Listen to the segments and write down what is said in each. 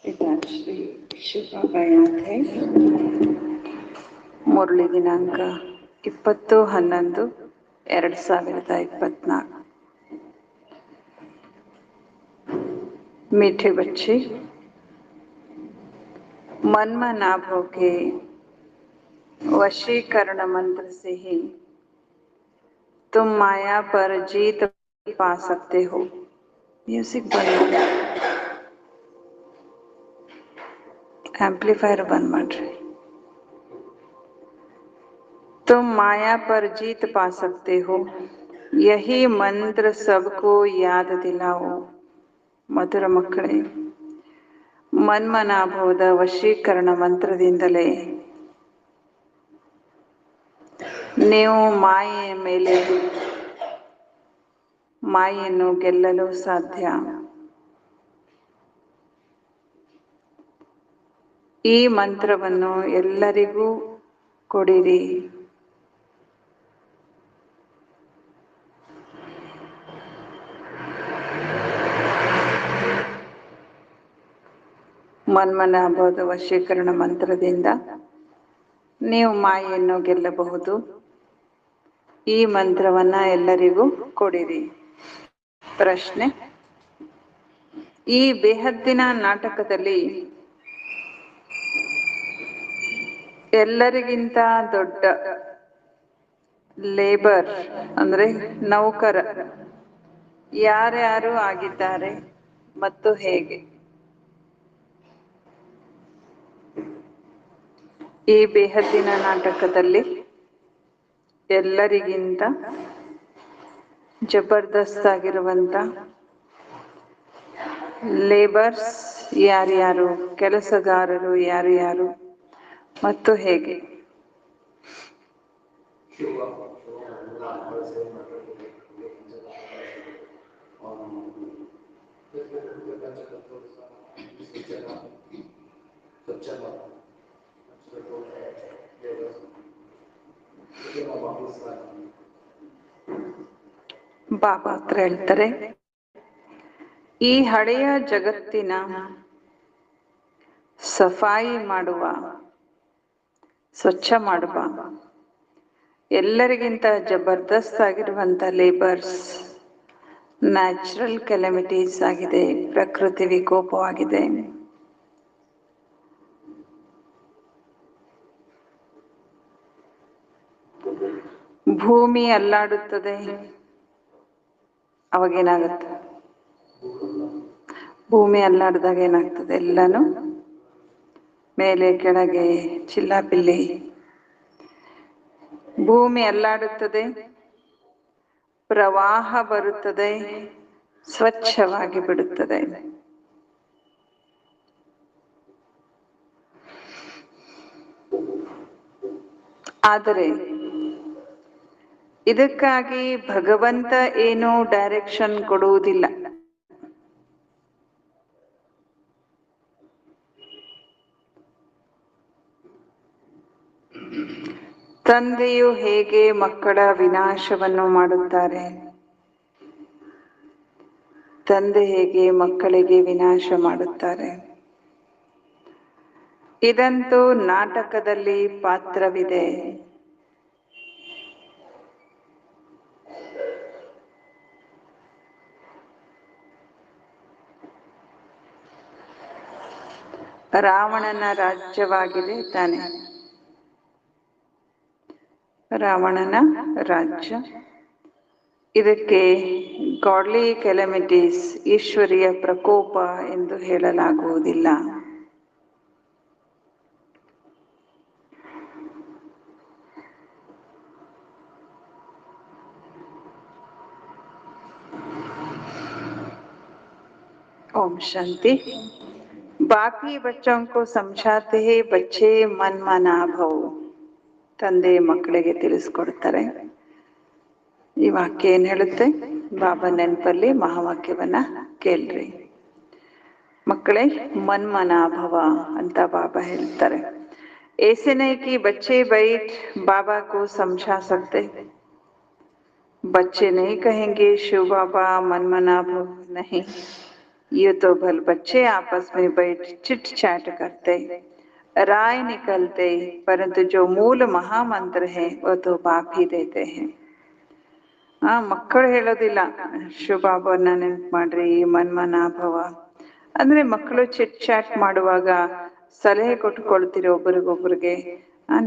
पिताश्री शिवबाबा याद है मुरली दिनांक 20/11/2024। मीठे बच्चे, मन मनाभव के वशीकरण मंत्र से ही तुम माया पर जीत पा सकते हो। म्यूजिक बंद, एम्पलीफायर बंद ಮಾಡ್ರಿ। तुम माया पर जीत पा सकते हो, यही मंत्र सबको याद दिलाओ। ಮಧುರ ಮಕ್ಕಳೇ, ಮನ್ಮನಾಭವದ ವಶೀಕರಣ ಮಂತ್ರದಿಂದಲೇ ನೀವು ಮಾಯೆಯ ಮೇಲೆ ಮಾಯೆಯನ್ನು ಗೆಲ್ಲಲು ಸಾಧ್ಯ। ಈ ಮಂತ್ರವನ್ನು ಎಲ್ಲರಿಗೂ ಕೊಡಿರಿ। ಮನ್ಮನಾಭವದ ವಶೀಕರಣ ಮಂತ್ರದಿಂದ ನೀವು ಮಾಯೆಯನ್ನು ಗೆಲ್ಲಬಹುದು। ಈ ಮಂತ್ರವನ್ನ ಎಲ್ಲರಿಗೂ ಕೊಡಿರಿ। ಪ್ರಶ್ನೆ: ಈ ಬೇಹದ್ದಿನ ನಾಟಕದಲ್ಲಿ ಎಲ್ಲರಿಗಿಂತ ದೊಡ್ಡ ಲೇಬರ್ ಅಂದ್ರೆ ನೌಕರ ಯಾರ್ಯಾರು ಆಗಿದ್ದಾರೆ ಮತ್ತು ಹೇಗೆ? ಈ ಬೇಹದ್ದಿನ ನಾಟಕದಲ್ಲಿ ಎಲ್ಲರಿಗಿಂತ ಜಬರ್ದಸ್ತ್ ಆಗಿರುವಂತ ಲೇಬರ್ಸ್ ಯಾರ್ಯಾರು, ಕೆಲಸಗಾರರು ಯಾರ್ಯಾರು ಮತ್ತು ಹೇಗೆ? ಬಾಬಾ ಹತ್ರ ಹೇಳ್ತಾರೆ, ಈ ಹಳೆಯ ಜಗತ್ತಿನ ಸಫಾಯಿ ಮಾಡುವ, ಸ್ವಚ್ಛ ಮಾಡುವ ಎಲ್ಲರಿಗಿಂತ ಜಬರ್ದಸ್ತ್ ಆಗಿರುವಂತ ಲೇಬರ್ಸ್ ನ್ಯಾಚುರಲ್ ಕೆಲೆಮಿಟೀಸ್ ಆಗಿದೆ, ಪ್ರಕೃತಿ ವಿಕೋಪವಾಗಿದೆ। ಭೂಮಿ ಅಲ್ಲಾಡುತ್ತದೆ, ಅವಾಗೇನಾಗುತ್ತೆ? ಭೂಮಿ ಅಲ್ಲಾಡಿದಾಗ ಏನಾಗ್ತದೆ? ಎಲ್ಲಾನು ಮೇಲೆ ಕೆಳಗೆ ಚಿಲ್ಲಾಪಿಲ್ಲಿ। ಭೂಮಿ ಅಲ್ಲಾಡುತ್ತದೆ, ಪ್ರವಾಹ ಬರುತ್ತದೆ, ಸ್ವಚ್ಛವಾಗಿ ಬಿಡುತ್ತದೆ। ಆದರೆ ಇದಕ್ಕಾಗಿ ಭಗವಂತ ಏನೂ ಡೈರೆಕ್ಷನ್ ಕೊಡುವುದಿಲ್ಲ। ತಂದೆಯು ಹೇಗೆ ಮಕ್ಕಳ ವಿನಾಶವನ್ನು ಮಾಡುತ್ತಾರೆ, ತಂದೆ ಹೇಗೆ ಮಕ್ಕಳಿಗೆ ವಿನಾಶ ಮಾಡುತ್ತಾರೆ, ಇದಂತೂ ನಾಟಕದಲ್ಲಿ ಪಾತ್ರವಿದೆ। ರಾವಣನ ರಾಜ್ಯವಾಗಿದೆ ತಾನೆ, ರಾವಣನ ರಾಜ್ಯ। ಇದಕ್ಕೆ ಗಾಡ್ಲಿ ಕೆಲೆಮಿಟೀಸ್, ಈಶ್ವರಿಯ ಪ್ರಕೋಪ ಎಂದು ಹೇಳಲಾಗುವುದಿಲ್ಲ। ओम शांति। बाकी बच्चों को समझाते हैं, बच्चे मन मना भव। ತಂದೆ ಮಕ್ಕಳಿಗೆ ತಿಳಿಸ್ಕೊಡ್ತಾರೆ, ಈ ವಾಕ್ಯ ಏನ್ ಹೇಳುತ್ತೆ? ಬಾಬಾ ನೆನಪಲ್ಲಿ ಮಹಾವಾಕ್ಯವನ್ನ ಕೇಳ್ರಿ ಮಕ್ಕಳೇ, ಮನ್ಮನಾಭವ ಅಂತ ಬಾಬಾ ಹೇಳ್ತಾರೆ। ऐसे नहीं कि बच्चे बैठ बाबा को समझा सकते, बच्चे नहीं कहेंगे शिव बाबा मनमना भव, नहीं, ये तो भल बच्चे आपस में बैठ चिट चैट करते, राय निकलते, परंतु जो मूल महामंत्र है वो तो बाप ही देते हैं. ಮಕ್ಕಳು ಹೇಳೋದಿಲ್ಲ ಶಿವಬಾಬನ್ನ ನೆನ್ಪು ಮಾಡ್ರಿ, ಮನ್ಮನಾಭವ ಅಂದ್ರೆ ಮಕ್ಕಳು ಚಿಟ್ ಚಾಟ್ ಮಾಡುವಾಗ ಸಲಹೆ ಕೊಟ್ಕೊಳ್ತೀರಿ ಒಬ್ರಿಗೊಬ್ರಿಗೆ.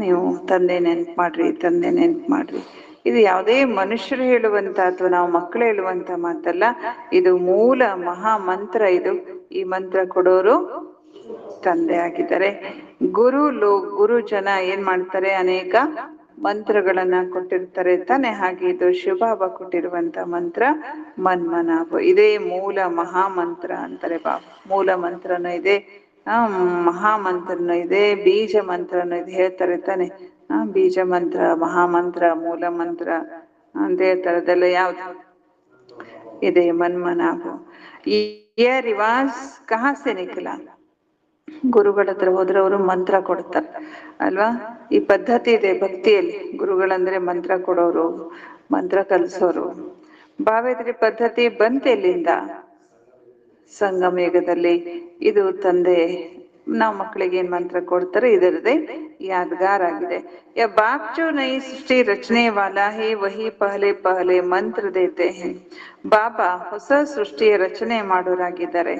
ನೀವು ತಂದೆ ನೆನ್ಪು ಮಾಡ್ರಿ, ತಂದೆ ನೆನ್ಪು ಮಾಡ್ರಿ. ಇದು ಯಾವುದೇ ಮನುಷ್ಯರು ಹೇಳುವಂತ ಅಥವಾ ನಾವು ಮಕ್ಕಳು ಹೇಳುವಂತ ಮಾತಲ್ಲ, ಇದು ಮೂಲ ಮಹಾ ಮಂತ್ರ. ಇದು ಈ ಮಂತ್ರ ಕೊಡೋರು ತಂದೆ ಆಗಿದ್ದಾರೆ. ಗುರು ಜನ ಏನ್ ಮಾಡ್ತಾರೆ, ಅನೇಕ ಮಂತ್ರಗಳನ್ನ ಕೊಟ್ಟಿರ್ತಾರೆ ತಾನೆ. ಹಾಗೆ ಇದು ಶಿವಬಾಬಾ ಕೊಟ್ಟಿರುವಂತ ಮಂತ್ರ ಮನ್ಮನಾಭ. ಇದೇ ಮೂಲ ಮಹಾಮಂತ್ರ ಅಂತಾರೆ ಬಾಬಾ. ಮೂಲ ಮಂತ್ರನೂ ಇದೆ, ಮಹಾಮಂತ್ರನೂ ಇದೆ, ಬೀಜ ಮಂತ್ರನೂ ಇದೆ ಹೇಳ್ತಾರೆ ತಾನೆ. ಬೀಜ ಮಂತ್ರ, ಮಹಾಮಂತ್ರ, ಮೂಲ ಮಂತ್ರ ಅಂತ ಹೇಳ್ತಾರೆ. ಅದೆಲ್ಲ ಯಾವ್ದು ಇದೆ? ಮನ್ಮನಾಭ. ಈ ರಿವಾಜ್ ಕಹಾ ಸೆ ನಿಕಲಾ? ಗುರುಗಳ ಹತ್ರ ಹೋದ್ರೆ ಅವರು ಮಂತ್ರ ಕೊಡ್ತಾರೆ ಅಲ್ವಾ. ಈ ಪದ್ಧತಿ ಇದೆ ಭಕ್ತಿಯಲ್ಲಿ. ಗುರುಗಳಂದ್ರೆ ಮಂತ್ರ ಕೊಡೋರು, ಮಂತ್ರ ಕಲಿಸೋರು. ಭಾವೇದ್ರಿ ಪದ್ಧತಿ ಬಂತೆ ಎಲ್ಲಿಂದ? ಸಂಗಮ ಯುಗದಲ್ಲಿ. ಇದು ತಂದೆ ನಾವು ಮಕ್ಕಳಿಗೆ ಏನ್ ಮಂತ್ರ ಕೊಡ್ತಾರೆ, ಇದರದೇ ಯಾದಗಾರ್ ಆಗಿದೆ. ಯಾ ಬಾಪ್ ಜೋ ನೈ ಸೃಷ್ಟಿ ರಚನೆ ವಾಲಾ ಹೇ ವಹಿ ಪಹಲೆ ಪಹಲೆ ಮಂತ್ರ ದೇತೆ ಹೇ. ಬಾಬಾ ಹೊಸ ಸೃಷ್ಟಿಯ ರಚನೆ ಮಾಡೋರಾಗಿದ್ದಾರೆ.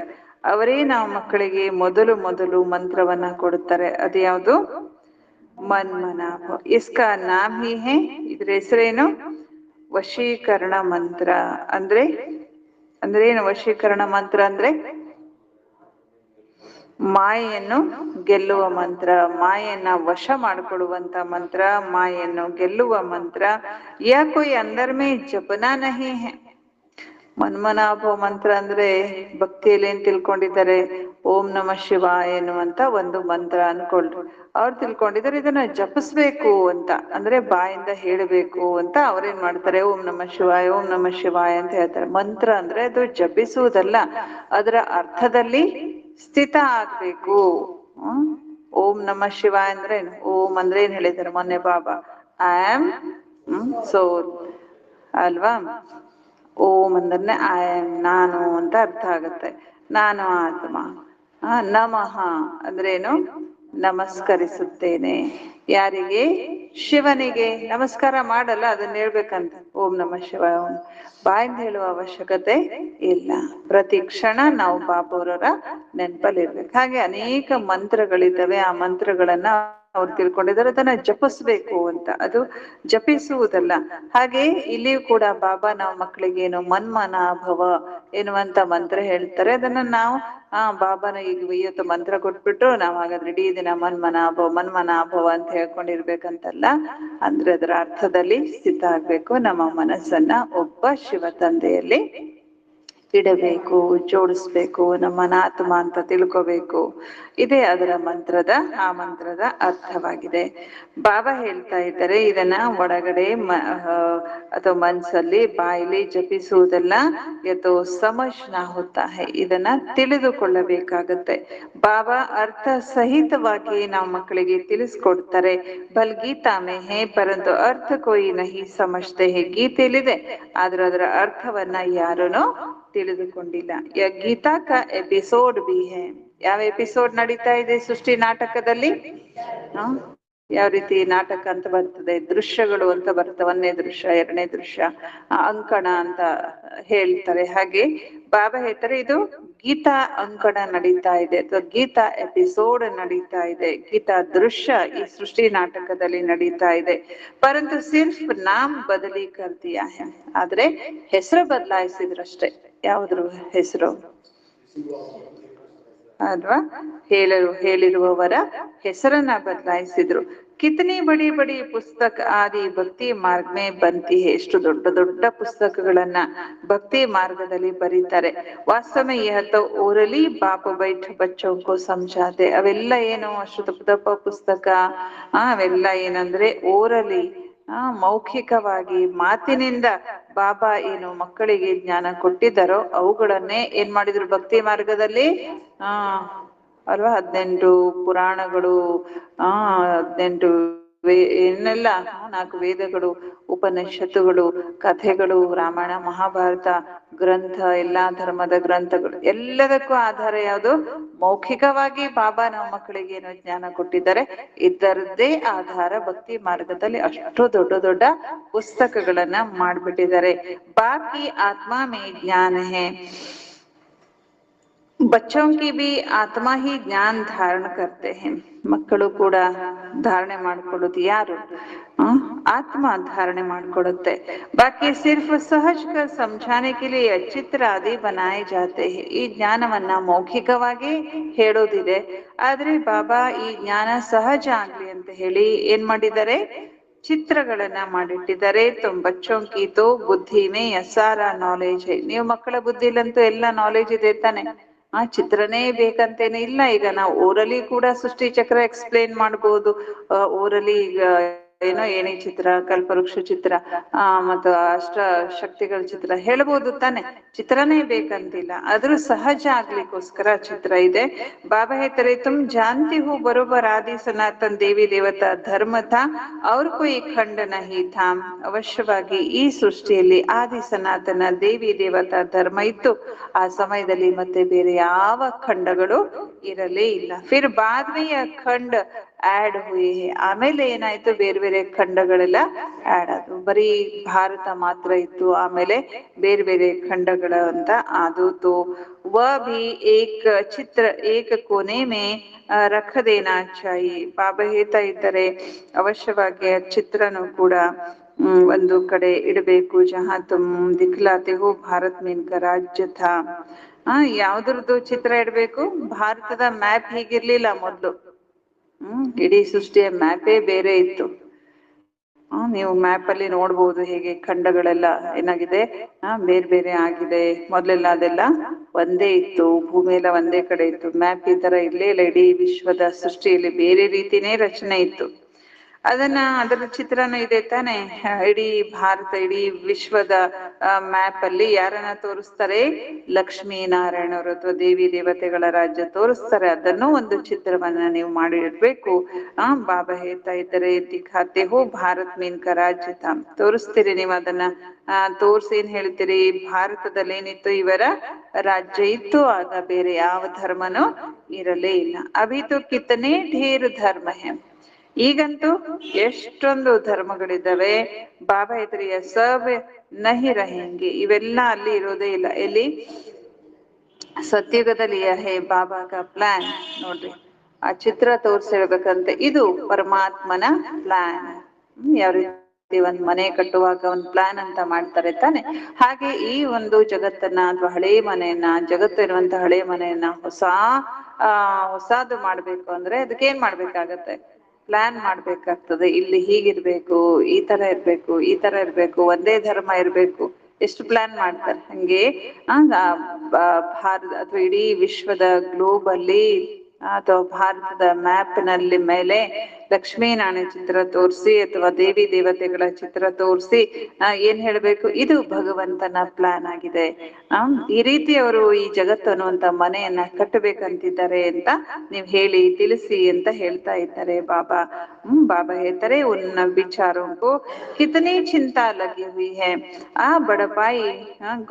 ಅವರೇ ನಾವು ಮಕ್ಕಳಿಗೆ ಮೊದಲು ಮೊದಲು ಮಂತ್ರವನ್ನ ಕೊಡುತ್ತಾರೆ. ಅದು ಯಾವುದು? ಮನ್ಮನಾಭ. ಇಸ್ಕಾ ನಾಮ್ ಹಿ ಹೇ, ಇದ್ರ ಹೆಸರೇನು? ವಶೀಕರಣ ಮಂತ್ರ. ಅಂದ್ರೆ ಏನು ವಶೀಕರಣ ಮಂತ್ರ? ಅಂದ್ರೆ ಮಾಯೆಯನ್ನು ಗೆಲ್ಲುವ ಮಂತ್ರ, ಮಾಯೆಯನ್ನ ವಶ ಮಾಡಿಕೊಳ್ಳುವಂತ ಮಂತ್ರ, ಮಾಯೆಯನ್ನು ಗೆಲ್ಲುವ ಮಂತ್ರ. ಯಾ ಕೊಯ್ ಅಂದರ್ ಮೇ ಜಪನಾ ನಹಿ ಹೈ. ಮನ್ಮನಾಭ ಮಂತ್ರ ಅಂದ್ರೆ ಭಕ್ತಿಯಲ್ಲಿ ಏನ್ ತಿಳ್ಕೊಂಡಿದ್ದಾರೆ? ಓಂ ನಮ ಶಿವಾಯ ಎನ್ನುವಂತ ಒಂದು ಮಂತ್ರ ಅನ್ಕೊಳ್ರಿ. ಅವ್ರು ತಿಳ್ಕೊಂಡಿದ್ದಾರೆ ಇದನ್ನ ಜಪಿಸ್ಬೇಕು ಅಂತ, ಅಂದ್ರೆ ಬಾಯಿಂದ ಹೇಳಬೇಕು ಅಂತ. ಅವ್ರೇನ್ ಮಾಡ್ತಾರೆ? ಓಂ ನಮ ಶಿವಾಯ, ಓಂ ನಮ ಶಿವಾಯ ಅಂತ ಹೇಳ್ತಾರೆ. ಮಂತ್ರ ಅಂದ್ರೆ ಅದು ಜಪಿಸುವುದಲ್ಲ, ಅದರ ಅರ್ಥದಲ್ಲಿ ಸ್ಥಿತ ಆಗ್ಬೇಕು. ಓಂ ನಮ ಶಿವಾಯ ಅಂದ್ರೆ ಓಂ ಅಂದ್ರೆ ಏನ್ ಹೇಳಿದ್ದಾರೆ ಮೊನ್ನೆ ಬಾಬಾ? ಐ ಆಮ್ ಸೋಲ್ ಅಲ್ವಾ. ಓಂ ಅಂದ್ರೆ ಐ ಆಮ್, ನಾನು ಅಂತ ಅರ್ಥ ಆಗುತ್ತೆ. ನಾನು ಆತ್ಮ. ನಮಃ ಅಂದ್ರೇನು? ನಮಸ್ಕರಿಸುತ್ತೇನೆ. ಯಾರಿಗೆ? ಶಿವನಿಗೆ. ನಮಸ್ಕಾರ ಮಾಡಲ್ಲ, ಅದನ್ನ ಹೇಳ್ಬೇಕಂತ. ಓಂ ನಮ ಶಿವಾಯ ಓಂ ಬಾಯಿಂದ ಹೇಳುವ ಅವಶ್ಯಕತೆ ಇಲ್ಲ. ಪ್ರತಿ ಕ್ಷಣ ನಾವು ಬಾಬುರವರ ನೆನಪಲ್ಲಿ ಇರ್ಬೇಕು. ಹಾಗೆ ಅನೇಕ ಮಂತ್ರಗಳಿದ್ದಾವೆ. ಆ ಮಂತ್ರಗಳನ್ನ ಅವ್ರು ತಿಳ್ಕೊಂಡಿದ್ದಾರೆ, ಅದನ್ನ ಜಪಿಸ್ಬೇಕು ಅಂತ. ಅದು ಜಪಿಸುವುದಲ್ಲ. ಹಾಗೆ ಇಲ್ಲಿಯೂ ಕೂಡ ಬಾಬಾ ನಾವು ಮಕ್ಕಳಿಗೆ ಏನು ಮನ್ಮನಾಭವ ಎನ್ನುವಂತ ಮಂತ್ರ ಹೇಳ್ತಾರೆ. ಅದನ್ನ ನಾವು ಬಾಬಾನ ಈಗ ಇವತ್ತು ಮಂತ್ರ ಕೊಟ್ಬಿಟ್ಟು ನಾವು ಹಾಗಾದ್ರೆ ಇಡೀ ದಿನ ಮನ್ಮನಾಭವ ಮನ್ಮನಾಭವ ಅಂತ ಹೇಳ್ಕೊಂಡಿರ್ಬೇಕಂತಲ್ಲ. ಅಂದ್ರೆ ಅದರ ಅರ್ಥದಲ್ಲಿ ಸ್ಥಿತ ಆಗ್ಬೇಕು. ನಮ್ಮ ಮನಸ್ಸನ್ನ ಒಬ್ಬ ಶಿವ ತಂದೆಯಲ್ಲಿ ಇಡಬೇಕು, ಜೋಡಿಸ್ಬೇಕು, ನಮ್ಮ ಅನಾತ್ಮ ಅಂತ ತಿಳ್ಕೋಬೇಕು. ಇದೇ ಅದರ ಮಂತ್ರದ, ಆ ಮಂತ್ರದ ಅರ್ಥವಾಗಿದೆ. ಬಾಬಾ ಹೇಳ್ತಾ ಇದ್ದಾರೆ, ಇದನ್ನ ಒಳಗಡೆ ಅಥವಾ ಮನ್ಸಲ್ಲಿ ಬಾಯಲ್ಲಿ ಜಪಿಸುವುದಲ್ಲ. ಯಥೋ ಸಮಜ್ನ ಹೋತಾ ಹೈ, ಇದನ್ನ ತಿಳಿದುಕೊಳ್ಳಬೇಕಾಗತ್ತೆ. ಬಾಬಾ ಅರ್ಥ ಸಹಿತವಾಗಿ ನಾವು ಮಕ್ಕಳಿಗೆ ತಿಳಿಸ್ಕೊಡ್ತಾರೆ. ಬಲ್ ಗೀತಾ ಮೇ ಹೇ ಪರಂತು ಅರ್ಥ ಕೊಯ್ ನಹಿ ಸಮಜ್ತೆ ಹೇ. ಗೀತೆಯಲ್ಲಿದೆ, ಆದ್ರೆ ಅದರ ಅರ್ಥವನ್ನ ಯಾರೂನು ತಿಳಿದುಕೊಂಡಿಲ್ಲ. ಗೀತಾ ಕಾ ಎಪಿಸೋಡ್ ಬಿ ಹೇ. ಯಾವ ಎಪಿಸೋಡ್ ನಡೀತಾ ಇದೆ ಸೃಷ್ಟಿ ನಾಟಕದಲ್ಲಿ? ಯಾವ ರೀತಿ ನಾಟಕ ಅಂತ ಬರ್ತದೆ, ದೃಶ್ಯಗಳು ಅಂತ ಬರ್ತವೆ. 1ನೇ ದೃಶ್ಯ, 2ನೇ ದೃಶ್ಯ, ಅಂಕಣ ಅಂತ ಹೇಳ್ತಾರೆ. ಹಾಗೆ ಬಾಬಾ ಹೇಳ್ತಾರೆ, ಇದು ಗೀತಾ ಅಂಕಣ ನಡೀತಾ ಇದೆ ಅಥವಾ ಗೀತಾ ಎಪಿಸೋಡ್ ನಡೀತಾ ಇದೆ. ಗೀತಾ ದೃಶ್ಯ ಈ ಸೃಷ್ಟಿ ನಾಟಕದಲ್ಲಿ ನಡೀತಾ ಇದೆ. ಪರಂತು ಸಿರ್ಫ್ ನಾಮ್ ಬದಲಿ ಕರ್ ದಿಯಾ ಹೈ. ಆದ್ರೆ ಹೆಸರು ಬದಲಾಯಿಸಿದ್ರಷ್ಟೇ. ಯಾವ್ದ್ರ ಹೆಸರು ಅಲ್ವಾ? ಹೇಳಿರುವವರ ಹೆಸರನ್ನ ಬದಲಾಯಿಸಿದ್ರು. ಕಿತನಿ ಬಡಿ ಬಡಿ ಪುಸ್ತಕ ಆದಿ ಭಕ್ತಿ ಮಾರ್ಗ ಮೇ ಬಂತಿ ಹೇ. ಎಷ್ಟು ದೊಡ್ಡ ದೊಡ್ಡ ಪುಸ್ತಕಗಳನ್ನ ಭಕ್ತಿ ಮಾರ್ಗದಲ್ಲಿ ಬರೀತಾರೆ. ವಾಸ್ತವ ಓರಲಿ ಬಾಪ ಬೈಠ ಬಚ್ಚೋಂಕೋ ಸಮझाते. ಅವೆಲ್ಲ ಏನು ಅಷ್ಟು ದಪ್ಪ ಪುಸ್ತಕ, ಅವೆಲ್ಲ ಏನಂದ್ರೆ ಓರಲಿ, ಮೌಖಿಕವಾಗಿ ಮಾತಿನಿಂದ ಬಾಬಾ ಏನು ಮಕ್ಕಳಿಗೆ ಜ್ಞಾನ ಕೊಟ್ಟಿದ್ದಾರೋ ಅವುಗಳನ್ನೇ ಏನ್ ಮಾಡಿದ್ರು ಭಕ್ತಿ ಮಾರ್ಗದಲ್ಲಿ. ಅಲ್ವಾ 18 ಪುರಾಣಗಳು, 18 ಏನೆಲ್ಲ 4 ವೇದಗಳು, ಉಪನಿಷತ್ತುಗಳು, ಕಥೆಗಳು, ರಾಮಾಯಣ ಮಹಾಭಾರತ ಗ್ರಂಥ, ಎಲ್ಲಾ ಧರ್ಮದ ಗ್ರಂಥಗಳು, ಎಲ್ಲದಕ್ಕೂ ಆಧಾರ ಯಾವುದು? ಮೌಖಿಕವಾಗಿ ಬಾಬಾ ನಮ್ಮ ಮಕ್ಕಳಿಗೆ ಏನೋ ಜ್ಞಾನ ಕೊಟ್ಟಿದ್ದಾರೆ, ಇದರದ್ದೇ ಆಧಾರ ಭಕ್ತಿ ಮಾರ್ಗದಲ್ಲಿ ಅಷ್ಟು ದೊಡ್ಡ ದೊಡ್ಡ ಪುಸ್ತಕಗಳನ್ನ ಮಾಡ್ಬಿಟ್ಟಿದ್ದಾರೆ. ಬಾಕಿ ಆತ್ಮ ಮೇ ಜ್ಞಾನ ಹೇ, बच्चों की भी आत्मा ही ज्ञान धारण करते हैं. ಮಕ್ಕಳು ಕೂಡ ಧಾರಣೆ ಮಾಡ್ಕೊಳ್ಳೋದು ಯಾರು? ಆತ್ಮ ಧಾರಣೆ ಮಾಡ್ಕೊಳ್ಳುತ್ತೆ. ಬಾಕಿ ಸಿರ್ಫ್ ಸಹಜ ಕರ್ ಸಮझाने के लिए ಚಿತ್ರ ಆದಿ बनाए जाते हैं. ಈ ಜ್ಞಾನವನ್ನ ಮೌಖಿಕವಾಗಿ ಹೇಳೋದಿದೆ, ಆದ್ರೆ ಬಾಬಾ ಈ ಜ್ಞಾನ ಸಹಜ ಆಗ್ಲಿ ಅಂತ ಹೇಳಿ ಏನ್ ಮಾಡಿದ್ದಾರೆ? ಚಿತ್ರಗಳನ್ನ ಮಾಡಿಟ್ಟಿದ್ದಾರೆ. ಬಚ್ಚೋಂ ಕಿ ತೋ ಬುದ್ಧಿ ಮೇ ಸಾರಾ ನಾಲೆಜ್ ಹೈ. ನೀವು ಮಕ್ಕಳ ಬುದ್ಧಿಲಂತೂ ಎಲ್ಲ ನಾಲೆಜ್ ಇದೆ ತಾನೆ. ಚಿತ್ರನೇ ಬೇಕಂತೇನೆ ಇಲ್ಲ. ಈಗ ನಾವು ಓರಲಿ ಕೂಡ ಸೃಷ್ಟಿ ಚಕ್ರ ಎಕ್ಸ್ಪ್ಲೇನ್ ಮಾಡ್ಬೋದು. ಓರಲಿ ಈಗ ಏನೋ ಏಣಿ ಚಿತ್ರ, ಕಲ್ಪವೃಕ್ಷ ಚಿತ್ರ, ಮತ್ತು ಅಷ್ಟ ಶಕ್ತಿಗಳ ಚಿತ್ರ ಹೇಳ್ಬೋದು ತಾನೆ. ಚಿತ್ರನೇ ಬೇಕಂತಿಲ್ಲ, ಆದ್ರೂ ಸಹಜ ಆಗ್ಲಿಕ್ಕೋಸ್ಕರ ಚಿತ್ರ ಇದೆ. ಬಾಬಾ ಹೇಳ್ತಾರೆ, ತುಮ್ ಜಾನ್ತಿ ಹೋ ಬರೋಬರ್ ಆದಿ ಸನಾತನ್ ದೇವಿ ದೇವತಾ ಧರ್ಮ ಥಾ ಅವ್ರ ಕೋಯಿ ಖಂಡ ನಹಿ ಥಾ. ಅವಶ್ಯವಾಗಿ ಈ ಸೃಷ್ಟಿಯಲ್ಲಿ ಆದಿ ಸನಾತನ ದೇವಿ ದೇವತಾ ಧರ್ಮ ಇತ್ತು. ಆ ಸಮಯದಲ್ಲಿ ಮತ್ತೆ ಬೇರೆ ಯಾವ ಖಂಡಗಳು ಇರಲೇ ಇಲ್ಲ. ಫಿರ್ ಬಾದ್ ಮೇ ಯಹ ಖಂಡ ಆಡ್ ಹುಯಿ ಹೈ. ಆಮೇಲೆ ಏನಾಯ್ತು? ಬೇರೆ ಬೇರೆ ಖಂಡಗಳೆಲ್ಲ ಆಡ್ ಆದ್ವು. ಬರೀ ಭಾರತ ಮಾತ್ರ ಇತ್ತು, ಆಮೇಲೆ ಬೇರೆ ಬೇರೆ ಖಂಡಗಳ ಅಂತ ಅದು. ತೋ ವಹ ಭಿ ಏಕ್ ಚಿತ್ರ ಏಕ್ ಕೋನೆ ಮೇ ರಖ ದೇನಾ ಚಾಹಿಯೆ. ಬಾಬಾ ಹೇಳ್ತಾ ಇದ್ದಾರೆ, ಅವಶ್ಯವಾಗಿ ಚಿತ್ರನು ಕೂಡ ಒಂದು ಕಡೆ ಇಡಬೇಕು. ಜಹಾ ತುಮ್ ದಿಖ್ಲಾತೆ ಹೋ ಭಾರತ್ ಮೇನ್ ಕಾ ರಾಜ್ಯ ಥಾ. ಯಾವ್ದ್ರದ್ದು ಚಿತ್ರ ಇಡ್ಬೇಕು? ಭಾರತದ ಮ್ಯಾಪ್ ಹೀಗಿರ್ಲಿಲ್ಲ ಮೊದ್ಲು. ಇಡೀ ಸೃಷ್ಟಿಯ ಮ್ಯಾಪೇ ಬೇರೆ ಇತ್ತು. ನೀವು ಮ್ಯಾಪ್ ಅಲ್ಲಿ ನೋಡ್ಬೋದು ಹೇಗೆ ಖಂಡಗಳೆಲ್ಲ ಏನಾಗಿದೆ, ಬೇರೆ ಬೇರೆ ಆಗಿದೆ. ಮೊದ್ಲೆಲ್ಲ ಅದೆಲ್ಲ ಒಂದೇ ಇತ್ತು, ಭೂಮಿ ಎಲ್ಲ ಒಂದೇ ಕಡೆ ಇತ್ತು. ಮ್ಯಾಪ್ ಈ ತರ ಇರ್ಲೇ ಇಲ್ಲ. ಇಡೀ ವಿಶ್ವದ ಸೃಷ್ಟಿಯಲ್ಲಿ ಬೇರೆ ರೀತಿನೇ ರಚನೆ ಇತ್ತು. ಅದರ ಚಿತ್ರನೂ ಇದೆ ತಾನೆ. ಇಡೀ ಭಾರತ, ಇಡೀ ವಿಶ್ವದ ಮ್ಯಾಪ್ ಅಲ್ಲಿ ಯಾರನ್ನ ತೋರಿಸ್ತಾರೆ? ಲಕ್ಷ್ಮೀ ನಾರಾಯಣವರು ಅಥವಾ ದೇವಿ ದೇವತೆಗಳ ರಾಜ್ಯ ತೋರಿಸ್ತಾರೆ. ಅದನ್ನು ಒಂದು ಚಿತ್ರವನ್ನ ನೀವು ಮಾಡಿ ಇಡ್ಬೇಕು. ಬಾಬಾ ಹೇಳ್ತಾ ಇದ್ದಾರೆ, ದಿಖಾತೆ ಹೋ ಭಾರತ್ ಮೇನ್ ಕಾ ರಾಜ್ಯ ಥಾ. ತೋರಿಸ್ತೀರಿ ನೀವು ಅದನ್ನ. ತೋರ್ಸಿ ಏನ್ ಹೇಳ್ತೀರಿ? ಭಾರತದಲ್ಲಿ ಏನಿತ್ತು? ಇವರ ರಾಜ್ಯ ಇತ್ತು. ಆಗ ಬೇರೆ ಯಾವ ಧರ್ಮನೂ ಇರಲೇ ಇಲ್ಲ. ಅಭಿ ತೋ ಕಿತನೆ ಢೇರ್ ಧರ್ಮ ಹೈ. ಈಗಂತೂ ಎಷ್ಟೊಂದು ಧರ್ಮಗಳಿದ್ದಾವೆ. ಬಾಬಾ ಹೆದರಿಯ ಸಬ್ ನಹಿ रहेंगे. ಇವೆಲ್ಲ ಅಲ್ಲಿ ಇರೋದೇ ಇಲ್ಲ. ಎಲ್ಲಿ? ಸತ್ಯುಗದಲ್ಲಿ ಹೇ ಬಾಬಾ ಕಾ ಪ್ಲಾನ್. ನೋಡ್ರಿ, ಆ ಚಿತ್ರ ತೋರ್ಸಿರ್ಬೇಕಂತೆ. ಇದು ಪರಮಾತ್ಮನ ಪ್ಲಾನ್. ಯಾವ ರೀತಿ ಒಂದ್ ಮನೆ ಕಟ್ಟುವಾಗ ಒಂದ್ ಪ್ಲಾನ್ ಅಂತ ಮಾಡ್ತಾರೆ ತಾನೆ, ಹಾಗೆ ಈ ಒಂದು ಜಗತ್ತನ್ನ ಅಥವಾ ಹಳೆ ಮನೆಯನ್ನ, ಜಗತ್ತು ಇರುವಂತಹ ಹಳೆ ಮನೆಯನ್ನ ಹೊಸಾದು ಮಾಡ್ಬೇಕು ಅಂದ್ರೆ ಅದಕ್ಕೆ ಏನ್ ಮಾಡ್ಬೇಕಾಗತ್ತೆ? ಪ್ಲಾನ್ ಮಾಡ್ಬೇಕಾಗ್ತದೆ. ಇಲ್ಲಿ ಹೀಗಿರ್ಬೇಕು, ಈ ತರ ಇರ್ಬೇಕು, ಈ ತರ ಇರ್ಬೇಕು, ಒಂದೇ ಧರ್ಮ ಇರ್ಬೇಕು. ಎಷ್ಟು ಪ್ಲಾನ್ ಮಾಡ್ತಾರೆ. ಹಂಗೆ ಭಾರತ ಅಥವಾ ಇಡೀ ವಿಶ್ವದ ಗ್ಲೋಬ್ ಅಲ್ಲಿ ಅಥವಾ ಭಾರತದ ಮ್ಯಾಪ್ ನಲ್ಲಿ ಮೇಲೆ ಲಕ್ಷ್ಮೀನಾರಾಯಣ ಚಿತ್ರ ತೋರಿಸಿ ಅಥವಾ ದೇವಿ ದೇವತೆಗಳ ಚಿತ್ರ ತೋರಿಸಿ ಏನ್ ಹೇಳ್ಬೇಕು? ಇದು ಭಗವಂತನ ಪ್ಲಾನ್ ಆಗಿದೆ. ಈ ರೀತಿ ಅವರು ಈ ಜಗತ್ತು ಅನ್ನುವಂತ ಮನೆಯನ್ನ ಕಟ್ಟಬೇಕಂತಿದ್ದಾರೆ ಅಂತ ನೀವ್ ಹೇಳಿ ತಿಳಿಸಿ ಅಂತ ಹೇಳ್ತಾ ಇದ್ದಾರೆ ಬಾಬಾ. ಬಾಬಾ ಹೇಳ್ತಾರೆ, ಉನ್ನ ವಿಚಾರೋं को कितनी चिंता लगी हुई है. ಬಡಪಾಯಿ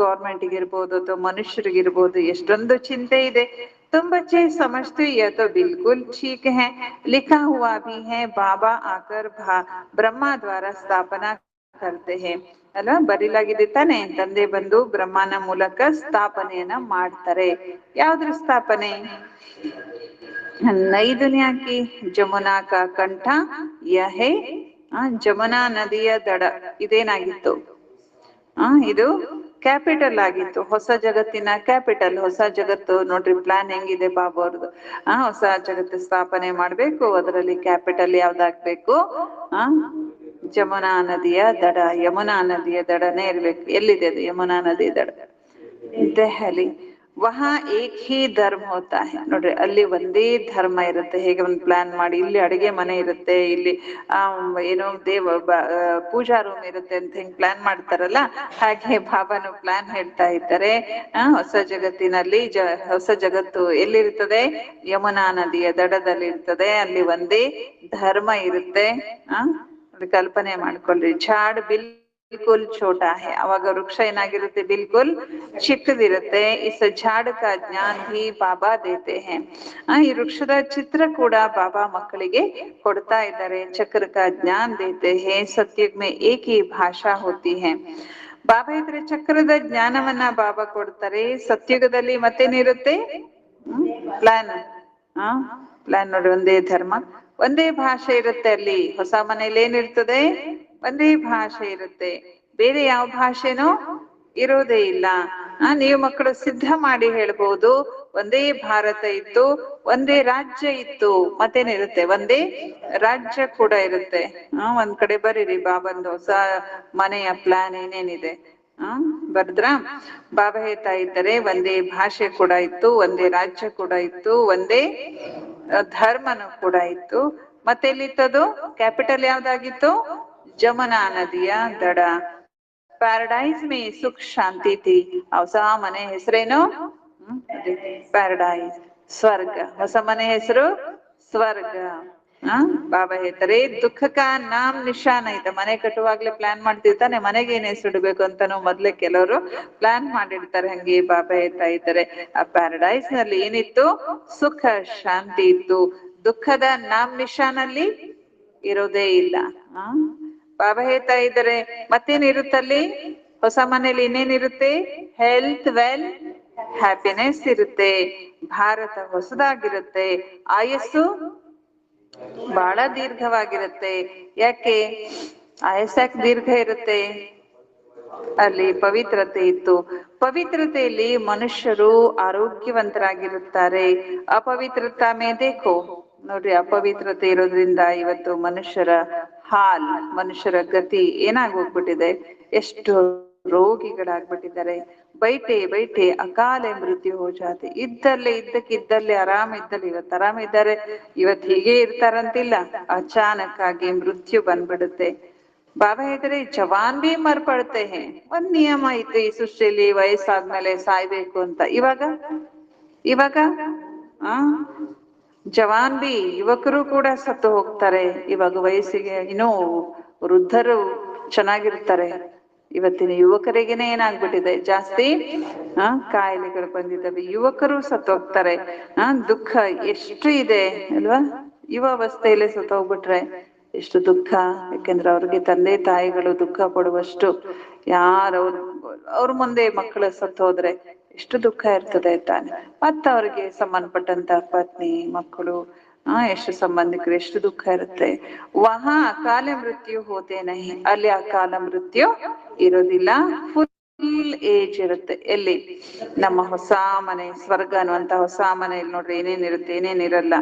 ಗೌರ್ಮೆಂಟ್ಗಿರ್ಬೋದು ಅಥವಾ ಮನುಷ್ಯರಿಗಿರ್ಬೋದು ಎಷ್ಟೊಂದು ಚಿಂತೆ ಇದೆ. तुम बच्चे समझते यह तो बिल्कुल ठीक है. लिखा हुआ भी है, बाबा आकर ब्रह्मा द्वारा स्थापना करते हैं. ಅಲ್ವಾ? ಬರಿಲಾಗಿದೆ ತಾನೆ. ತಂದೆ ಬಂದು ಬ್ರಹ್ಮನ ಮೂಲಕ ಸ್ಥಾಪನೆಯನ್ನ ಮಾಡ್ತಾರೆ. ಯಾವ್ದ್ರ ಸ್ಥಾಪನೆ? ನೈ ದುನಿಯಾ ಕಿ ಜಮುನಾ ಕಾ ಕಂಠ ಯಹ ಹೈ. ಜಮುನಾ ನದಿಯ ದಡ ಇದೇನಾಗಿತ್ತು? ಇದು ಕ್ಯಾಪಿಟಲ್ ಆಗಿತ್ತು. ಹೊಸ ಜಗತ್ತಿನ ಕ್ಯಾಪಿಟಲ್. ಹೊಸ ಜಗತ್ತು ನೋಡ್ರಿ ಪ್ಲಾನ್ ಹೆಂಗಿದೆ ಬಾಬು ಅವ್ರದ್ದು. ಹೊಸ ಜಗತ್ತು ಸ್ಥಾಪನೆ ಮಾಡ್ಬೇಕು. ಅದರಲ್ಲಿ ಕ್ಯಾಪಿಟಲ್ ಯಾವ್ದಾಗ್ಬೇಕು? ಜಮುನಾ ನದಿಯ ದಡ. ಯಮುನಾ ನದಿಯ ದಡನೇ ಇರ್ಬೇಕು. ಎಲ್ಲಿದೆ ಅದು ಯಮುನಾ ನದಿ ದಡ? ದೆಹಲಿ. ವಹಾ ಏಕ್ ಹಿ ಧರ್ಮ ಹೋತಾ ಹೈ. ನೋಡ್ರಿ ಅಲ್ಲಿ ಒಂದೇ ಧರ್ಮ ಇರುತ್ತೆ. ಹೇಗೆ ಒಂದು ಪ್ಲಾನ್ ಮಾಡಿ, ಇಲ್ಲಿ ಅಡಿಗೆ ಮನೆ ಇರುತ್ತೆ, ಇಲ್ಲಿ ಆ ಏನೋ ಪೂಜಾ ರೂಮ್ ಇರುತ್ತೆ ಅಂತ ಹಿಂಗ್ ಪ್ಲಾನ್ ಮಾಡ್ತಾರಲ್ಲ, ಹಾಗೆ ಬಾಬಾನು ಪ್ಲಾನ್ ಹೇಳ್ತಾ ಇದ್ದಾರೆ. ಹೊಸ ಜಗತ್ತಿನಲ್ಲಿ ಹೊಸ ಜಗತ್ತು ಎಲ್ಲಿರ್ತದೆ? ಯಮುನಾ ನದಿಯ ದಡದಲ್ಲಿ ಇರ್ತದೆ. ಅಲ್ಲಿ ಒಂದೇ ಧರ್ಮ ಇರುತ್ತೆ. ಅದು ಕಲ್ಪನೆ ಮಾಡ್ಕೊಳ್ರಿ. ಝಾಡ್ ಬಿಲ್ಕುಲ್ ಛೋಟಾ ಹೈ, ಅವಾಗ ವೃಕ್ಷ ಏನಾಗಿರುತ್ತೆ? ಬಿಲ್ಕುಲ್ ಚಿಕ್ಕದಿರುತ್ತೆ. ಇಸ್ ಝಾಡ್ ಕಾ ಜ್ಞಾನ್ ಭಿ ಬಾಬಾ ದೇತೆ ಹೈ. ಈ ವೃಕ್ಷದ ಚಿತ್ರ ಕೂಡ ಬಾಬಾ ಮಕ್ಕಳಿಗೆ ಕೊಡ್ತಾ ಇದ್ದಾರೆ. ಚಕ್ರ ಕಾ ಜ್ಞಾನ್ ದೇತೆ ಹೈ. ಸತ್ಯುಗ್ ಮೇ ಏಕ್ ಹಿ ಭಾಷಾ ಹೋತಿ ಹೈ. ಬಾಬಾ ಇದ್ರೆ ಚಕ್ರದ ಜ್ಞಾನವನ್ನ ಬಾಬಾ ಕೊಡ್ತಾರೆ. ಸತ್ಯುಗದಲ್ಲಿ ಮತ್ತೇನಿರುತ್ತೆ? ಪ್ಲಾನ್. ಪ್ಲಾನ್ ನೋಡಿ, ಒಂದೇ ಧರ್ಮ, ಒಂದೇ ಭಾಷೆ ಇರುತ್ತೆ. ಅಲ್ಲಿ ಹೊಸ ಮನೇಲಿ ಏನಿರ್ತದೆ? ಒಂದೇ ಭಾಷೆ ಇರುತ್ತೆ. ಬೇರೆ ಯಾವ ಭಾಷೆನೂ ಇರೋದೇ ಇಲ್ಲ. ನೀವು ಮಕ್ಕಳು ಸಿದ್ಧ ಮಾಡಿ ಹೇಳ್ಬಹುದು, ಒಂದೇ ಭಾರತ ಇತ್ತು, ಒಂದೇ ರಾಜ್ಯ ಇತ್ತು, ಮತ್ತೇನಿರುತ್ತೆ? ಒಂದೇ ರಾಜ್ಯ ಕೂಡ ಇರುತ್ತೆ. ಒಂದ್ ಕಡೆ ಬರೀರಿ ಬಾಬಂದು ಹೊಸ ಮನೆಯ ಪ್ಲಾನ್ ಏನೇನಿದೆ. ಬರ್ದ್ರಾ? ಬಾಬಾ ಹೇಳ್ತಾ ಇದ್ದಾರೆ ಒಂದೇ ಭಾಷೆ ಕೂಡ ಇತ್ತು, ಒಂದೇ ರಾಜ್ಯ ಕೂಡ ಇತ್ತು, ಒಂದೇ ಧರ್ಮನು ಕೂಡ ಇತ್ತು. ಮತ್ತೆ ಎಲ್ಲಿತ್ತದು? ಕ್ಯಾಪಿಟಲ್ ಯಾವ್ದಾಗಿತ್ತು? ಜಮುನಾ ನದಿಯ ದಡ. ಪ್ಯಾರಡೈಸ್ ಮೇ ಸುಖ ಶಾಂತಿ ಥಿ. ಹೊಸ ಮನೆ ಹೆಸರೇನು? ಪ್ಯಾರಡೈಸ್, ಸ್ವರ್ಗ. ಹೊಸ ಮನೆ ಹೆಸರು ಸ್ವರ್ಗ. ಬಾಬಾ ಹೇಳ್ತಾರೆ ದುಃಖ ಕಾ ನಾಮ್ ನಿಶಾನ್ ಐತೆ. ಮನೆ ಕಟ್ಟುವಾಗ್ಲೇ ಪ್ಲಾನ್ ಮಾಡ್ತಿರ್ತಾನೆ, ಮನೆಗೆ ಏನ್ ಹೆಸರಿಡ್ಬೇಕು ಅಂತಾನು ಮೊದ್ಲೇ ಕೆಲವರು ಪ್ಲಾನ್ ಮಾಡಿರ್ತಾರೆ. ಹಂಗೆ ಬಾಬಾ ಹೇಳ್ತಾ ಇದ್ದಾರೆ, ಆ ಪ್ಯಾರಡೈಸ್ ನಲ್ಲಿ ಏನಿತ್ತು? ಸುಖ ಶಾಂತಿ ಇತ್ತು. ದುಃಖದ ನಾಮ್ ನಿಶಾನಲ್ಲಿ ಇರೋದೇ ಇಲ್ಲ. ಬಾಬಾ ಹೇಳ್ತಾ ಇದ್ದಾರೆ ಮತ್ತೇನಿರುತ್ತಲ್ಲಿ? ಹೊಸ ಮನೇಲಿ ಇನ್ನೇನಿರುತ್ತೆ? ಹೆಲ್ತ್, ವೆಲ್ತ್, ಹ್ಯಾಪಿನೆಸ್ ಇರುತ್ತೆ. ಭಾರತ ಹೊಸದಾಗಿರುತ್ತೆ. ಆಯಸ್ಸು ಬಹಳ ದೀರ್ಘವಾಗಿರುತ್ತೆ. ಯಾಕೆ ಆಯಸ್ಸಾಕ್ ದೀರ್ಘ ಇರುತ್ತೆ? ಅಲ್ಲಿ ಪವಿತ್ರತೆ ಇತ್ತು. ಪವಿತ್ರತೆಯಲ್ಲಿ ಮನುಷ್ಯರು ಆರೋಗ್ಯವಂತರಾಗಿರುತ್ತಾರೆ. ಅಪವಿತ್ರತಾ ಮೇ ದೇಖೋ. ನೋಡ್ರಿ, ಅಪವಿತ್ರತೆ ಇರೋದ್ರಿಂದ ಇವತ್ತು ಮನುಷ್ಯರ ಹಾಲ್, ಮನುಷ್ಯರ ಗತಿ ಏನಾಗೋಗ್ಬಿಟ್ಟಿದೆ? ಎಷ್ಟು ರೋಗಿಗಳಾಗ್ಬಿಟ್ಟಿದ್ದಾರೆ. ಬೈಟೆ ಬೈಟೆ ಅಕಾಲೆ ಮೃತ್ಯು ಹೋ ಜಾತಿ. ಇದ್ದಲ್ಲೇ ಆರಾಮ ಇದ್ದಲ್ಲಿ ಇವತ್ತು ಆರಾಮ ಇದ್ದಾರೆ, ಇವತ್ತು ಹೀಗೆ ಇರ್ತಾರಂತಿಲ್ಲ. ಅಚಾನಕ್ ಆಗಿ ಮೃತ್ಯು ಬಂದ್ಬಿಡುತ್ತೆ. ಬಾಬಾ ಹೇಳ್ತಾರೆ ಜವಾನ್ ಭೀ ಮರ್ ಪಡ್ತೆ ಹೇ. ಒಂದ್ ನಿಯಮ ಐತೆ ಈ ಸೃಷ್ಟಿಯಲ್ಲಿ, ವಯಸ್ಸಾದ್ಮೇಲೆ ಸಾಯ್ಬೇಕು ಅಂತ. ಇವಾಗ ಆ ಜವಾನ್ ಬಿ, ಯುವಕರು ಕೂಡ ಸತ್ತು ಹೋಗ್ತಾರೆ. ಇವಾಗ ವಯಸ್ಸಿಗೆ ಇನ್ನೂ ವೃದ್ಧರು ಚೆನ್ನಾಗಿರ್ತಾರೆ. ಇವತ್ತಿನ ಯುವಕರಿಗೇನೆ ಏನಾಗ್ಬಿಟ್ಟಿದೆ? ಜಾಸ್ತಿ ಕಾಯಿಲೆಗಳು ಬಂದಿದ್ದಾವೆ. ಯುವಕರು ಸತ್ತೋಗ್ತಾರೆ. ದುಃಖ ಎಷ್ಟು ಇದೆ ಅಲ್ವಾ? ಯುವ ಅವಸ್ಥೆಯಲ್ಲೇ ಸತ್ತೋಗ್ಬಿಟ್ರೆ ಎಷ್ಟು ದುಃಖ. ಯಾಕೆಂದ್ರೆ ಅವ್ರಿಗೆ ತಂದೆ ತಾಯಿಗಳು ದುಃಖ ಪಡುವಷ್ಟು, ಅವ್ರ ಮುಂದೆ ಮಕ್ಕಳು ಸತ್ತೋದ್ರೆ ಎಷ್ಟು ದುಃಖ ಇರ್ತದೆ ತಾನೆ. ಮತ್ತ ಅವ್ರಿಗೆ ಸಂಬಂಧಪಟ್ಟಂತ ಪತ್ನಿ, ಮಕ್ಕಳು, ಎಷ್ಟು ಸಂಬಂಧಿಕರು, ಎಷ್ಟು ದುಃಖ ಇರುತ್ತೆ. ವಹಾ ಅಕಾಲ ಮೃತ್ಯು ಹೋತೆ ನಹಿ. ಅಲ್ಲಿ ಅಕಾಲ ಮೃತ್ಯು ಇರೋದಿಲ್ಲ. ಫುಲ್ ಏಜ್ ಇರುತ್ತೆ. ಎಲ್ಲಿ? ನಮ್ಮ ಹೊಸ ಮನೆ ಸ್ವರ್ಗ ಅನ್ನುವಂತ ಹೊಸ ಮನೆಯಲ್ಲಿ ನೋಡ್ರಿ ಏನೇನಿರುತ್ತೆ, ಏನೇನಿರಲ್ಲ.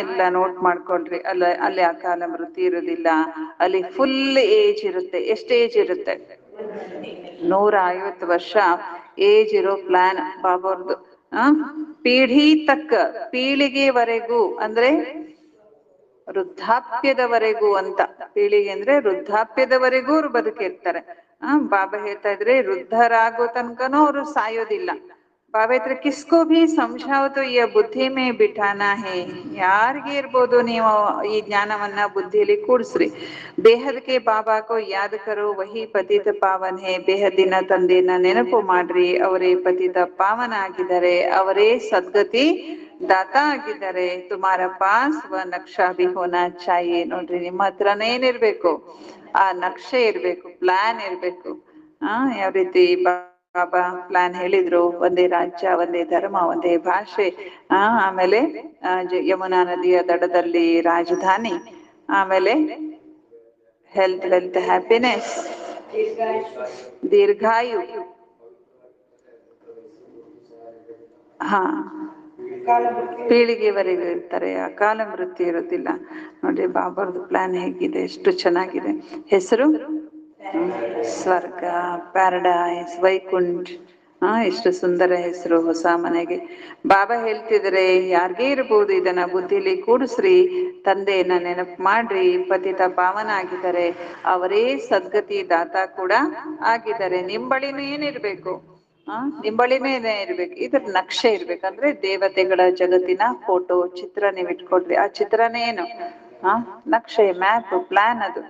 ಎಲ್ಲ ನೋಟ್ ಮಾಡ್ಕೊಳ್ರಿ. ಅಲ್ಲಿ ಅಕಾಲ ಮೃತ್ಯು ಇರೋದಿಲ್ಲ. ಅಲ್ಲಿ ಫುಲ್ ಏಜ್ ಇರುತ್ತೆ. ಎಷ್ಟು ಏಜ್ ಇರುತ್ತೆ? 150 ವರ್ಷ ಏಜ್ ಇರೋ ಪ್ಲಾನ್ ಬಾಬಾರ್ದು. ಪೀಢಿ ತಕ್ಕ, ಪೀಳಿಗೆವರೆಗೂ ಅಂದ್ರೆ ವೃದ್ಧಾಪ್ಯದವರೆಗೂ ಅಂತ. ಪೀಳಿಗೆ ಅಂದ್ರೆ ವೃದ್ಧಾಪ್ಯದವರೆಗೂ ಅವ್ರು ಬದುಕಿರ್ತಾರೆ. ಬಾಬಾ ಹೇಳ್ತಾ ಇದ್ರೆ ವೃದ್ಧರಾಗೋ ತನಕನೂ ಅವ್ರು ಸಾಯೋದಿಲ್ಲ. ಬಾಬಾ ಹತ್ರ ಕಿಸ್ಕೋ ಭೀ ಸಮझाओ ಈ ಬುದ್ಧಿ ಮೇ ಬಿಠಾನಾ ಹೇ. ಯಾರಿಗೆ ಇರ್ಬೋದು, ನೀವು ಈ ಜ್ಞಾನವನ್ನ ಬುದ್ಧಿಯಲ್ಲಿ ಕೂಡಿಸ್ರಿ. ಬೇಹದ್ಕೆ ಬಾಬಾಕೋ ಯಾದ್ ಕರೋ ವಹಿ ಪತಿತ ಪಾವನ್ ಹೇ. ಬೇಹದ್ದಿನ ತಂದೆಯನ್ನ ನೆನಪು ಮಾಡ್ರಿ, ಅವರೇ ಪತಿತ ಪಾವನ ಆಗಿದ್ದಾರೆ, ಅವರೇ ಸದ್ಗತಿ ದಾತ ಆಗಿದ್ದಾರೆ. ತುಮಾರ ಪಾಸ್ ವ ನಕ್ಷಾ ಭಿ ಹೋನಾ ಚಾಹಿಯೆ. ನೋಡ್ರಿ, ನಿಮ್ಮ ಹತ್ರನೇ ಏನಿರ್ಬೇಕು? ಆ ನಕ್ಷೆ ಇರ್ಬೇಕು, ಪ್ಲಾನ್ ಇರ್ಬೇಕು. ಯಾವ ರೀತಿ ಬಾಬಾ ಪ್ಲಾನ್ ಹೇಳಿದ್ರು? ಒಂದೇ ರಾಜ್ಯ, ಒಂದೇ ಧರ್ಮ, ಒಂದೇ ಭಾಷೆ, ಆಮೇಲೆ ಯಮುನಾ ನದಿಯ ದಡದಲ್ಲಿ ರಾಜಧಾನಿ, ಆಮೇಲೆ ಹೆಲ್ತ್, ವೆಲ್ತ್, ಹ್ಯಾಪಿನೆಸ್, ದೀರ್ಘಾಯು. ಪೀಳಿಗೆವರೆಗೂ ಇರ್ತಾರೆ. ಅಕಾಲ ಮೃತ್ಯು ಇರೋದಿಲ್ಲ. ನೋಡ್ರಿ ಬಾಬಾರ್ದು ಪ್ಲಾನ್ ಹೇಗಿದೆ, ಎಷ್ಟು ಚೆನ್ನಾಗಿದೆ. ಹೆಸರು ಸ್ವರ್ಗ, ಪ್ಯಾರಡೈಸ್, ವೈಕುಂಠ್. ಎಷ್ಟು ಸುಂದರ ಹೆಸರು ಹೊಸ ಮನೆಗೆ. ಬಾಬಾ ಹೇಳ್ತಿದ್ರೆ ಯಾರಿಗೇ ಇರ್ಬೋದು, ಇದನ್ನ ಬುದ್ಧಿಲಿ ಕೂಡಿಸ್ರಿ, ತಂದೆಯನ್ನ ನೆನಪು ಮಾಡ್ರಿ, ಪತಿತ ಪಾವನ ಆಗಿದ್ದಾರೆ, ಅವರೇ ಸದ್ಗತಿ ದಾತ ಕೂಡ ಆಗಿದ್ದಾರೆ. ನಿಂಬಳಿನೂ ಏನಿರ್ಬೇಕು, ನಿಂಬಳಿನೇ ಇರ್ಬೇಕು, ಇದ್ರ ನಕ್ಷೆ ಇರ್ಬೇಕಂದ್ರೆ ದೇವತೆಗಳ ಜಗತ್ತಿನ ಫೋಟೋ ಚಿತ್ರ ನೀವ್ ಇಟ್ಕೊಡ್ರಿ. ಆ ಚಿತ್ರನೇ ಏನು, ನಕ್ಷೆ, ಮ್ಯಾಪ್, ಪ್ಲಾನ್ ಅದು.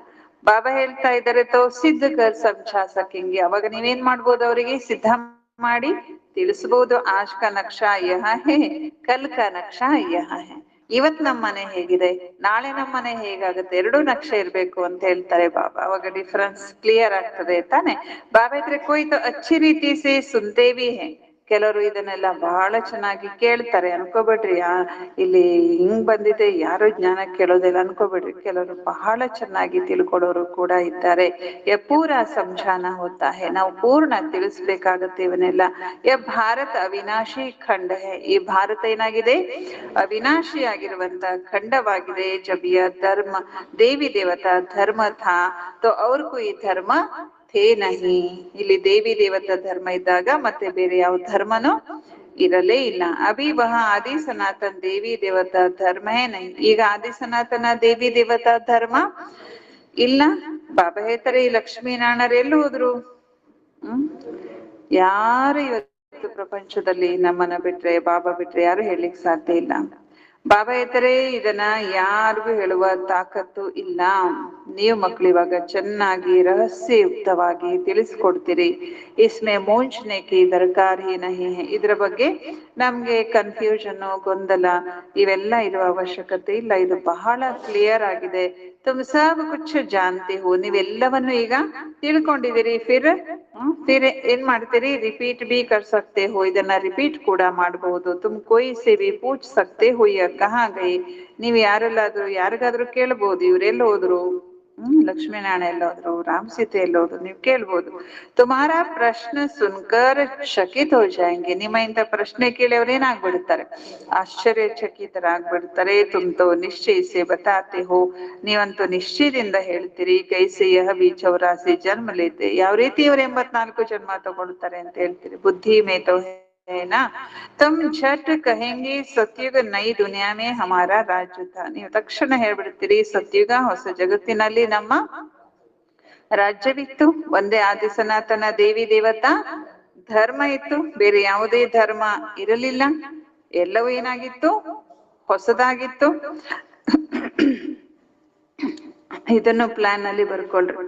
ಬಾಬಾ ಹೇಳ್ತಾ ಇದ್ದಾರೆ ತೋ ಸಿದ್ಧ ಕರ್ ಸಮझा सकेंगे. ಅವಾಗ ನೀವೇನ್ ಮಾಡ್ಬೋದು, ಅವರಿಗೆ ಸಿದ್ಧ ಮಾಡಿ ತಿಳಿಸಬಹುದು. ಆಜ್ ಕಾ ನಕ್ಷಾ ಯಹ ಹೇ, ಕಲ್ ಕಾ ನಕ್ಷಾ ಯಹ ಹೇ. ಇವತ್ ನಮ್ ಮನೆ ಹೇಗಿದೆ, ನಾಳೆ ನಮ್ ಮನೆ ಹೇಗಾಗುತ್ತೆ, ಎರಡೂ ನಕ್ಷೆ ಇರ್ಬೇಕು ಅಂತ ಹೇಳ್ತಾರೆ ಬಾಬಾ. ಅವಾಗ ಡಿಫ್ರೆನ್ಸ್ ಕ್ಲಿಯರ್ ಆಗ್ತದೆ ತಾನೆ. ಬಾಬಾ ಇದ್ರೆ ಕೊಯ್ ತೋ ಅಚ್ಚಿ ರೀತಿ ಸೇ ಸುನ್ತೆ ಭಿ ಹೈ. ಕೆಲವರು ಇದನ್ನೆಲ್ಲ ಬಹಳ ಚೆನ್ನಾಗಿ ಕೇಳ್ತಾರೆ, ಅನ್ಕೋಬೇಡ್ರಿ ಇಲ್ಲಿ ಹಿಂಗ್ ಬಂದಿದೆ ಯಾರು ಜ್ಞಾನ ಕೇಳೋದಿಲ್ಲ ಅನ್ಕೋಬೇಡ್ರಿ. ಕೆಲವರು ಬಹಳ ಚೆನ್ನಾಗಿ ತಿಳ್ಕೊಡೋರು ಕೂಡ ಇದ್ದಾರೆ. ಪೂರ ಸಂಜಾನ ಹೋತಾ ಹೇ, ನಾವು ಪೂರ್ಣ ತಿಳಿಸ್ಬೇಕಾಗತ್ತೆ ಇವನ್ನೆಲ್ಲ. ಭಾರತ ಅವಿನಾಶಿ ಖಂಡ ಹೇ, ಈ ಭಾರತ ಏನಾಗಿದೆ, ಅವಿನಾಶಿ ಆಗಿರುವಂತ ಖಂಡವಾಗಿದೆ. ಜಬ್ ಯಹ ಧರ್ಮ ದೇವಿ ದೇವತಾ ಧರ್ಮ ಥಾ ತೋ ಔರ್ ಕೋಯಿ ಧರ್ಮ ಥೇ ನಹಿ. ಇಲ್ಲಿ ದೇವಿ ದೇವತಾ ಧರ್ಮ ಇದ್ದಾಗ ಮತ್ತೆ ಬೇರೆ ಯಾವ ಧರ್ಮನೂ ಇರಲೇ ಇಲ್ಲ. ಅಭಿ ವಹ ಆದಿ ಸನಾತನ್ ದೇವಿ ದೇವತಾ ಧರ್ಮ ಹೇ ನಹಿ. ಈಗ ಆದಿ ಸನಾತನ ದೇವಿ ದೇವತಾ ಧರ್ಮ ಇಲ್ಲ. ಬಾಬಾ ಹೇಳ್ತಾರೆ ಈ ಲಕ್ಷ್ಮೀನಾರಾಯಣರು ಎಲ್ಲಿ ಹೋದ್ರು, ಯಾರು ಇವತ್ತು ಪ್ರಪಂಚದಲ್ಲಿ ನಮ್ಮನ್ನ ಬಿಟ್ರೆ, ಬಾಬಾ ಬಿಟ್ರೆ ಯಾರು ಹೇಳಲಿಕ್ಕೆ ಸಾಧ್ಯ ಇಲ್ಲ. ಬಾಬಾ ಹೇಳ್ತಾರೆ ಇದನ್ನ ಯಾರಿಗೂ ಹೇಳುವ ತಾಕತ್ತು ಇಲ್ಲ. ನೀವು ಮಕ್ಕಳು ಇವಾಗ ಚೆನ್ನಾಗಿ ರಹಸ್ಯಯುಕ್ತವಾಗಿ ತಿಳಿಸ್ಕೊಡ್ತೀರಿ. ಇಸ್ಮೆ ಮೋಂಚ್ನೆ ಕಿ ದರ್ಕಾರ್ ಹಿ ನಹಿ ಹೈ. ಇದ್ರ ಬಗ್ಗೆ ನಮ್ಗೆ ಕನ್ಫ್ಯೂಷನ್, ಗೊಂದಲ ಇವೆಲ್ಲ ಇರುವ ಅವಶ್ಯಕತೆ ಇಲ್ಲ. ಇದು ಬಹಳ ಕ್ಲಿಯರ್ ಆಗಿದೆ. ತುಮ್ ಸಬ್ ಕುಛ್ ಜಾನ್ತೆ ಹೋ, ನೀವೆಲ್ಲವನ್ನು ಈಗ ತಿಳ್ಕೊಂಡಿದ್ದೀರಿ. ಫಿರ್ ಏನ್ ಮಾಡ್ತೀರಿ, ರಿಪೀಟ್ ಬಿ ಕರ್ ಸಕ್ತೆ ಹೋ, ಇದನ್ನ ರಿಪೀಟ್ ಕೂಡ ಮಾಡಬಹುದು. ತುಮ್ ಕೋಯಿ ಸೆ ಬಿ ಪೂಛ್ ಸಕ್ತೆ ಹೋ ಯಹ ಕಹಾ ಗಯೆ. ನೀವ್ ಯಾರೆಲ್ಲಾದ್ರೂ ಯಾರಿಗಾದ್ರೂ ಕೇಳ್ಬೋದು, ಇವ್ರೆಲ್ಲ ಹೋದ್ರು, ಲಕ್ಷ್ಮೀನಾರಾಯಣ ಎಲ್ಲೋದ್ರು, ರಾಮ್ ಸೀತೆ ಎಲ್ಲೋದ್ರು, ನೀವು ಕೇಳ್ಬೋದು. ತುಮಾರ ಪ್ರಶ್ನ ಸುನ್ಕರ್ ಚಕಿತ್ ಹೋ ಜಾಯೆಂಗೆ. ನಿಮ್ಮ ಇಂಥ ಪ್ರಶ್ನೆ ಕೇಳಿ ಅವ್ರು ಏನಾಗ್ಬಿಡ್ತಾರೆ, ಆಶ್ಚರ್ಯಚಕಿತರಾಗ್ಬಿಡ್ತಾರೆ. ತುಮ್ ತೋ ನಿಶ್ಚಯ ಸೆ ಬತಾತೆ ಹೋ, ನೀವಂತೂ ನಿಶ್ಚಯದಿಂದ ಹೇಳ್ತೀರಿ. ಕೈಸೆ ಯಹ ಬಿ 84 ಜನ್ಮ ಲೇತೆ, ಯಾವ ರೀತಿ ಇವ್ರು 84 ಜನ್ಮ ತಗೊಳ್ತಾರೆ ಅಂತ ಹೇಳ್ತೀರಿ. ಬುದ್ಧಿ ಮೇ ತೋ ನಾ ತುಮ್ ಝಟ್ ಕಹೆಂಗೆ ಸತ್ಯುಗ ನೈ ದುನಿಯಾ ಮೇ ಹಮಾರ ರಾಜ್ಯ ಥಾ. ನೀವು ತಕ್ಷಣ ಹೇಳ್ಬಿಡ್ತೀರಿ ಸತ್ಯುಗ ಹೊಸ ಜಗತ್ತಿನಲ್ಲಿ ನಮ್ಮ ರಾಜ್ಯವಿತ್ತು. ಒಂದೇ ಆದಿ ಸನಾತನ ದೇವಿ ದೇವತಾ ಧರ್ಮ ಇತ್ತು, ಬೇರೆ ಯಾವುದೇ ಧರ್ಮ ಇರಲಿಲ್ಲ. ಎಲ್ಲವೂ ಏನಾಗಿತ್ತು, ಹೊಸದಾಗಿತ್ತು. ಇದನ್ನು ಪ್ಲಾನ್ ಅಲ್ಲಿ ಬರ್ಕೊಳ್ರಿ.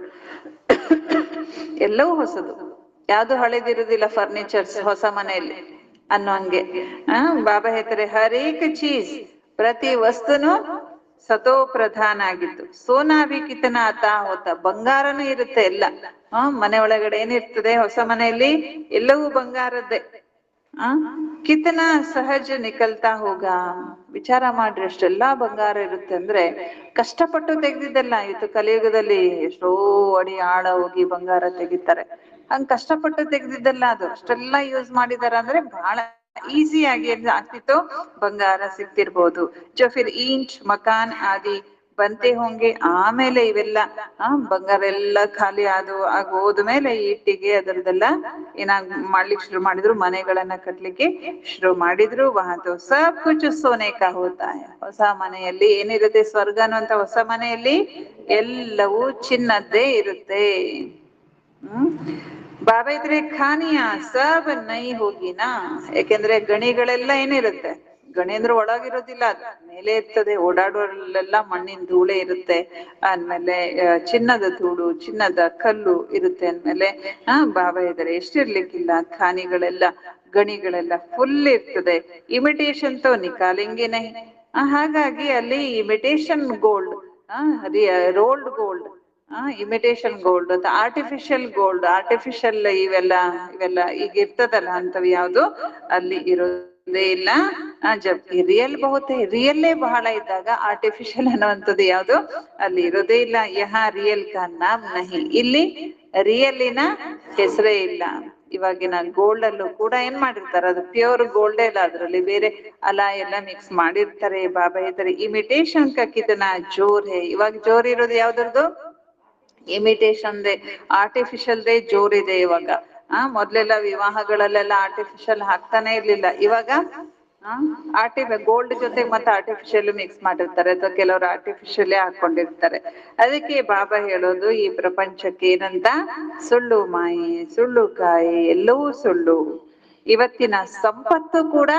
ಎಲ್ಲವೂ ಹೊಸದು, ಯಾವ್ದು ಹಳೆದಿರುದಿಲ್ಲ. ಫರ್ನಿಚರ್ಸ್ ಹೊಸ ಮನೆಯಲ್ಲಿ ಅನ್ನೋ ಹಂಗೆ ಬಾಬಾ ಹೇಳ್ತಾರೆ ಹರೇಕ್ ಚೀಸ್, ಪ್ರತಿ ವಸ್ತುನು ಸತೋ ಪ್ರಧಾನ ಆಗಿತ್ತು. ಸೋನಾ ಭಿ ಕಿತನಾ ಅತಾ ಹೋತ, ಬಂಗಾರನೂ ಇರುತ್ತೆ ಎಲ್ಲ. ಮನೆ ಒಳಗಡೆ ಏನಿರ್ತದೆ ಹೊಸ ಮನೆಯಲ್ಲಿ, ಎಲ್ಲವೂ ಬಂಗಾರದ್ದೇ. ಕಿತನಾ ಸಹಜ ನಿಕಲ್ತಾ ಹೋಗ. ವಿಚಾರ ಮಾಡ್ರಿ, ಅಷ್ಟೆಲ್ಲಾ ಬಂಗಾರ ಇರುತ್ತೆ ಅಂದ್ರೆ ಕಷ್ಟಪಟ್ಟು ತೆಗ್ದಿದ್ದಲ್ಲ. ಇವತ್ತು ಕಲಿಯುಗದಲ್ಲಿ ಎಷ್ಟೋ ಅಡಿ ಆಳ ಹೋಗಿ ಬಂಗಾರ ತೆಗಿತಾರೆ. ಹಂಗ್ ಕಷ್ಟಪಟ್ಟು ತೆಗ್ದಿದ್ದಲ್ಲ ಅದು. ಅಷ್ಟೆಲ್ಲಾ ಯೂಸ್ ಮಾಡಿದಾರ ಅಂದ್ರೆ ಬಹಳ ಈಸಿಯಾಗಿ ಆಗ್ತಿತ್ತು, ಬಂಗಾರ ಸಿಕ್ತಿರ್ಬೋದು. ಜೋ ಫಿರ್ ಈಂಟ್ ಮಕಾನ್ ಆದಿ ಬಂತೆ ಹೋಂಗೆ. ಆಮೇಲೆ ಇವೆಲ್ಲ ಬಂಗಾರ ಎಲ್ಲ ಖಾಲಿ ಹೋದ್ಮೇಲೆ ಇಟ್ಟಿಗೆ ಅದರದೆಲ್ಲ ಏನಾಗ್ ಮಾಡ್ಲಿಕ್ಕೆ ಶುರು ಮಾಡಿದ್ರು, ಮನೆಗಳನ್ನ ಕಟ್ಲಿಕ್ಕೆ ಶುರು ಮಾಡಿದ್ರು. ವಹಾತೋ ಸಬ್ ಕುಚ್ ಸೋನೆ ಕಾ ಹೋತಾ ಹೈ. ಹೊಸ ಮನೆಯಲ್ಲಿ ಏನಿರುತ್ತೆ, ಸ್ವರ್ಗ ಅನ್ನುವಂತ ಹೊಸ ಮನೆಯಲ್ಲಿ ಎಲ್ಲವೂ ಚಿನ್ನದ್ದೇ ಇರುತ್ತೆ. ಬಾಬಾ ಇದ್ರೆ ಖಾನಿಯಾ ಸಬ್ ನೈ ಹೋಗಿನಾ. ಯಾಕೆಂದ್ರೆ ಗಣಿಗಳೆಲ್ಲ ಏನಿರುತ್ತೆ, ಗಣಿ ಅಂದ್ರೆ ಒಳಗಿರೋದಿಲ್ಲ, ಅದು ಮೇಲೆ ಇರ್ತದೆ. ಓಡಾಡೋಲ್ಲೆಲ್ಲ ಮಣ್ಣಿನ ಧೂಳೆ ಇರುತ್ತೆ. ಆದ್ಮೇಲೆ ಚಿನ್ನದ ಧೂಳು, ಚಿನ್ನದ ಕಲ್ಲು ಇರುತ್ತೆ. ಅಂದ್ಮೇಲೆ ಬಾಬಾ ಇದ್ದಾರೆ ಎಷ್ಟಿರ್ಲಿಕ್ಕಿಲ್ಲ. ಖಾನಿಗಳೆಲ್ಲ, ಗಣಿಗಳೆಲ್ಲ ಫುಲ್ ಇರ್ತದೆ. ಇಮಿಟೇಷನ್ ತೋ ನಿಕಾಲೆಂಗೆ ನಹಿ. ಹಾಗಾಗಿ ಅಲ್ಲಿ imitation gold, rolled gold, imitation gold ಅಂತ ಆರ್ಟಿಫಿಷಿಯಲ್ ಗೋಲ್ಡ್, ಆರ್ಟಿಫಿಷಿಯಲ್ ಇವೆಲ್ಲ ಈಗ ಇರ್ತದಲ್ಲ ಅಂತವ್ ಯಾವ್ದು ಅಲ್ಲಿ ಇರೋದೇ ಇಲ್ಲ. ಜಬ್ಕಿ ರಿಯಲ್ ಬಹುತೆ, ರಿಯಲ್ಲೇ ಬಹಳ ಇದ್ದಾಗ ಆರ್ಟಿಫಿಷಿಯಲ್ ಅನ್ನುವಂಥದ್ದು ಯಾವ್ದು ಅಲ್ಲಿ ಇರೋದೇ ಇಲ್ಲ. ಯಹ ರಿಯಲ್ ಕಾ ನಾಮ್ ನಹಿ, ಇಲ್ಲಿ ರಿಯಲ್ಲಿನ ಹೆಸರೇ ಇಲ್ಲ. ಇವಾಗಿನ ಗೋಲ್ಡ್ ಅಲ್ಲೂ ಕೂಡ ಏನ್ ಮಾಡಿರ್ತಾರೆ, ಅದು ಪ್ಯೂರ್ ಗೋಲ್ಡೇ ಇಲ್ಲ, ಅದ್ರಲ್ಲಿ ಬೇರೆ ಅಲ ಎಲ್ಲ ಮಿಕ್ಸ್ ಮಾಡಿರ್ತಾರೆ. ಬಾಬಾ ಹೇಳ್ತಾರೆ ಇಮಿಟೇಷನ್ ಕಾ ಕಿತನಾ ಜೋರ್ ಹೇ. ಇವಾಗ ಜೋರ್ ಇರೋದು ಯಾವ್ದ್ರದ್ದು, ಇಮಿಟೇಷನ್ ದೇ, ಆರ್ಟಿಫಿಷಿಯಲ್ ದೇ ಜೋರ್ ಇದೆ ಇವಾಗ. ಮೊದ್ಲೆಲ್ಲ ವಿವಾಹಗಳಲ್ಲೆಲ್ಲ ಆರ್ಟಿಫಿಷಿಯಲ್ ಹಾಕ್ತಾನೆ ಇರ್ಲಿಲ್ಲ. ಇವಾಗ ಗೋಲ್ಡ್ ಜೊತೆ ಮತ್ತೆ ಆರ್ಟಿಫಿಷಿಯಲ್ ಮಿಕ್ಸ್ ಮಾಡಿರ್ತಾರೆ, ಅಥವಾ ಕೆಲವರು ಆರ್ಟಿಫಿಷಿಯಲ್ಲೇ ಹಾಕೊಂಡಿರ್ತಾರೆ. ಅದಕ್ಕೆ ಬಾಬಾ ಹೇಳೋದು ಈ ಪ್ರಪಂಚಕ್ಕೆ ಏನಂತ, ಸುಳ್ಳು ಮಾಯಿ, ಸುಳ್ಳು ಕಾಯಿ, ಎಲ್ಲವೂ ಸುಳ್ಳು. ಇವತ್ತಿನ ಸಂಪತ್ತು ಕೂಡ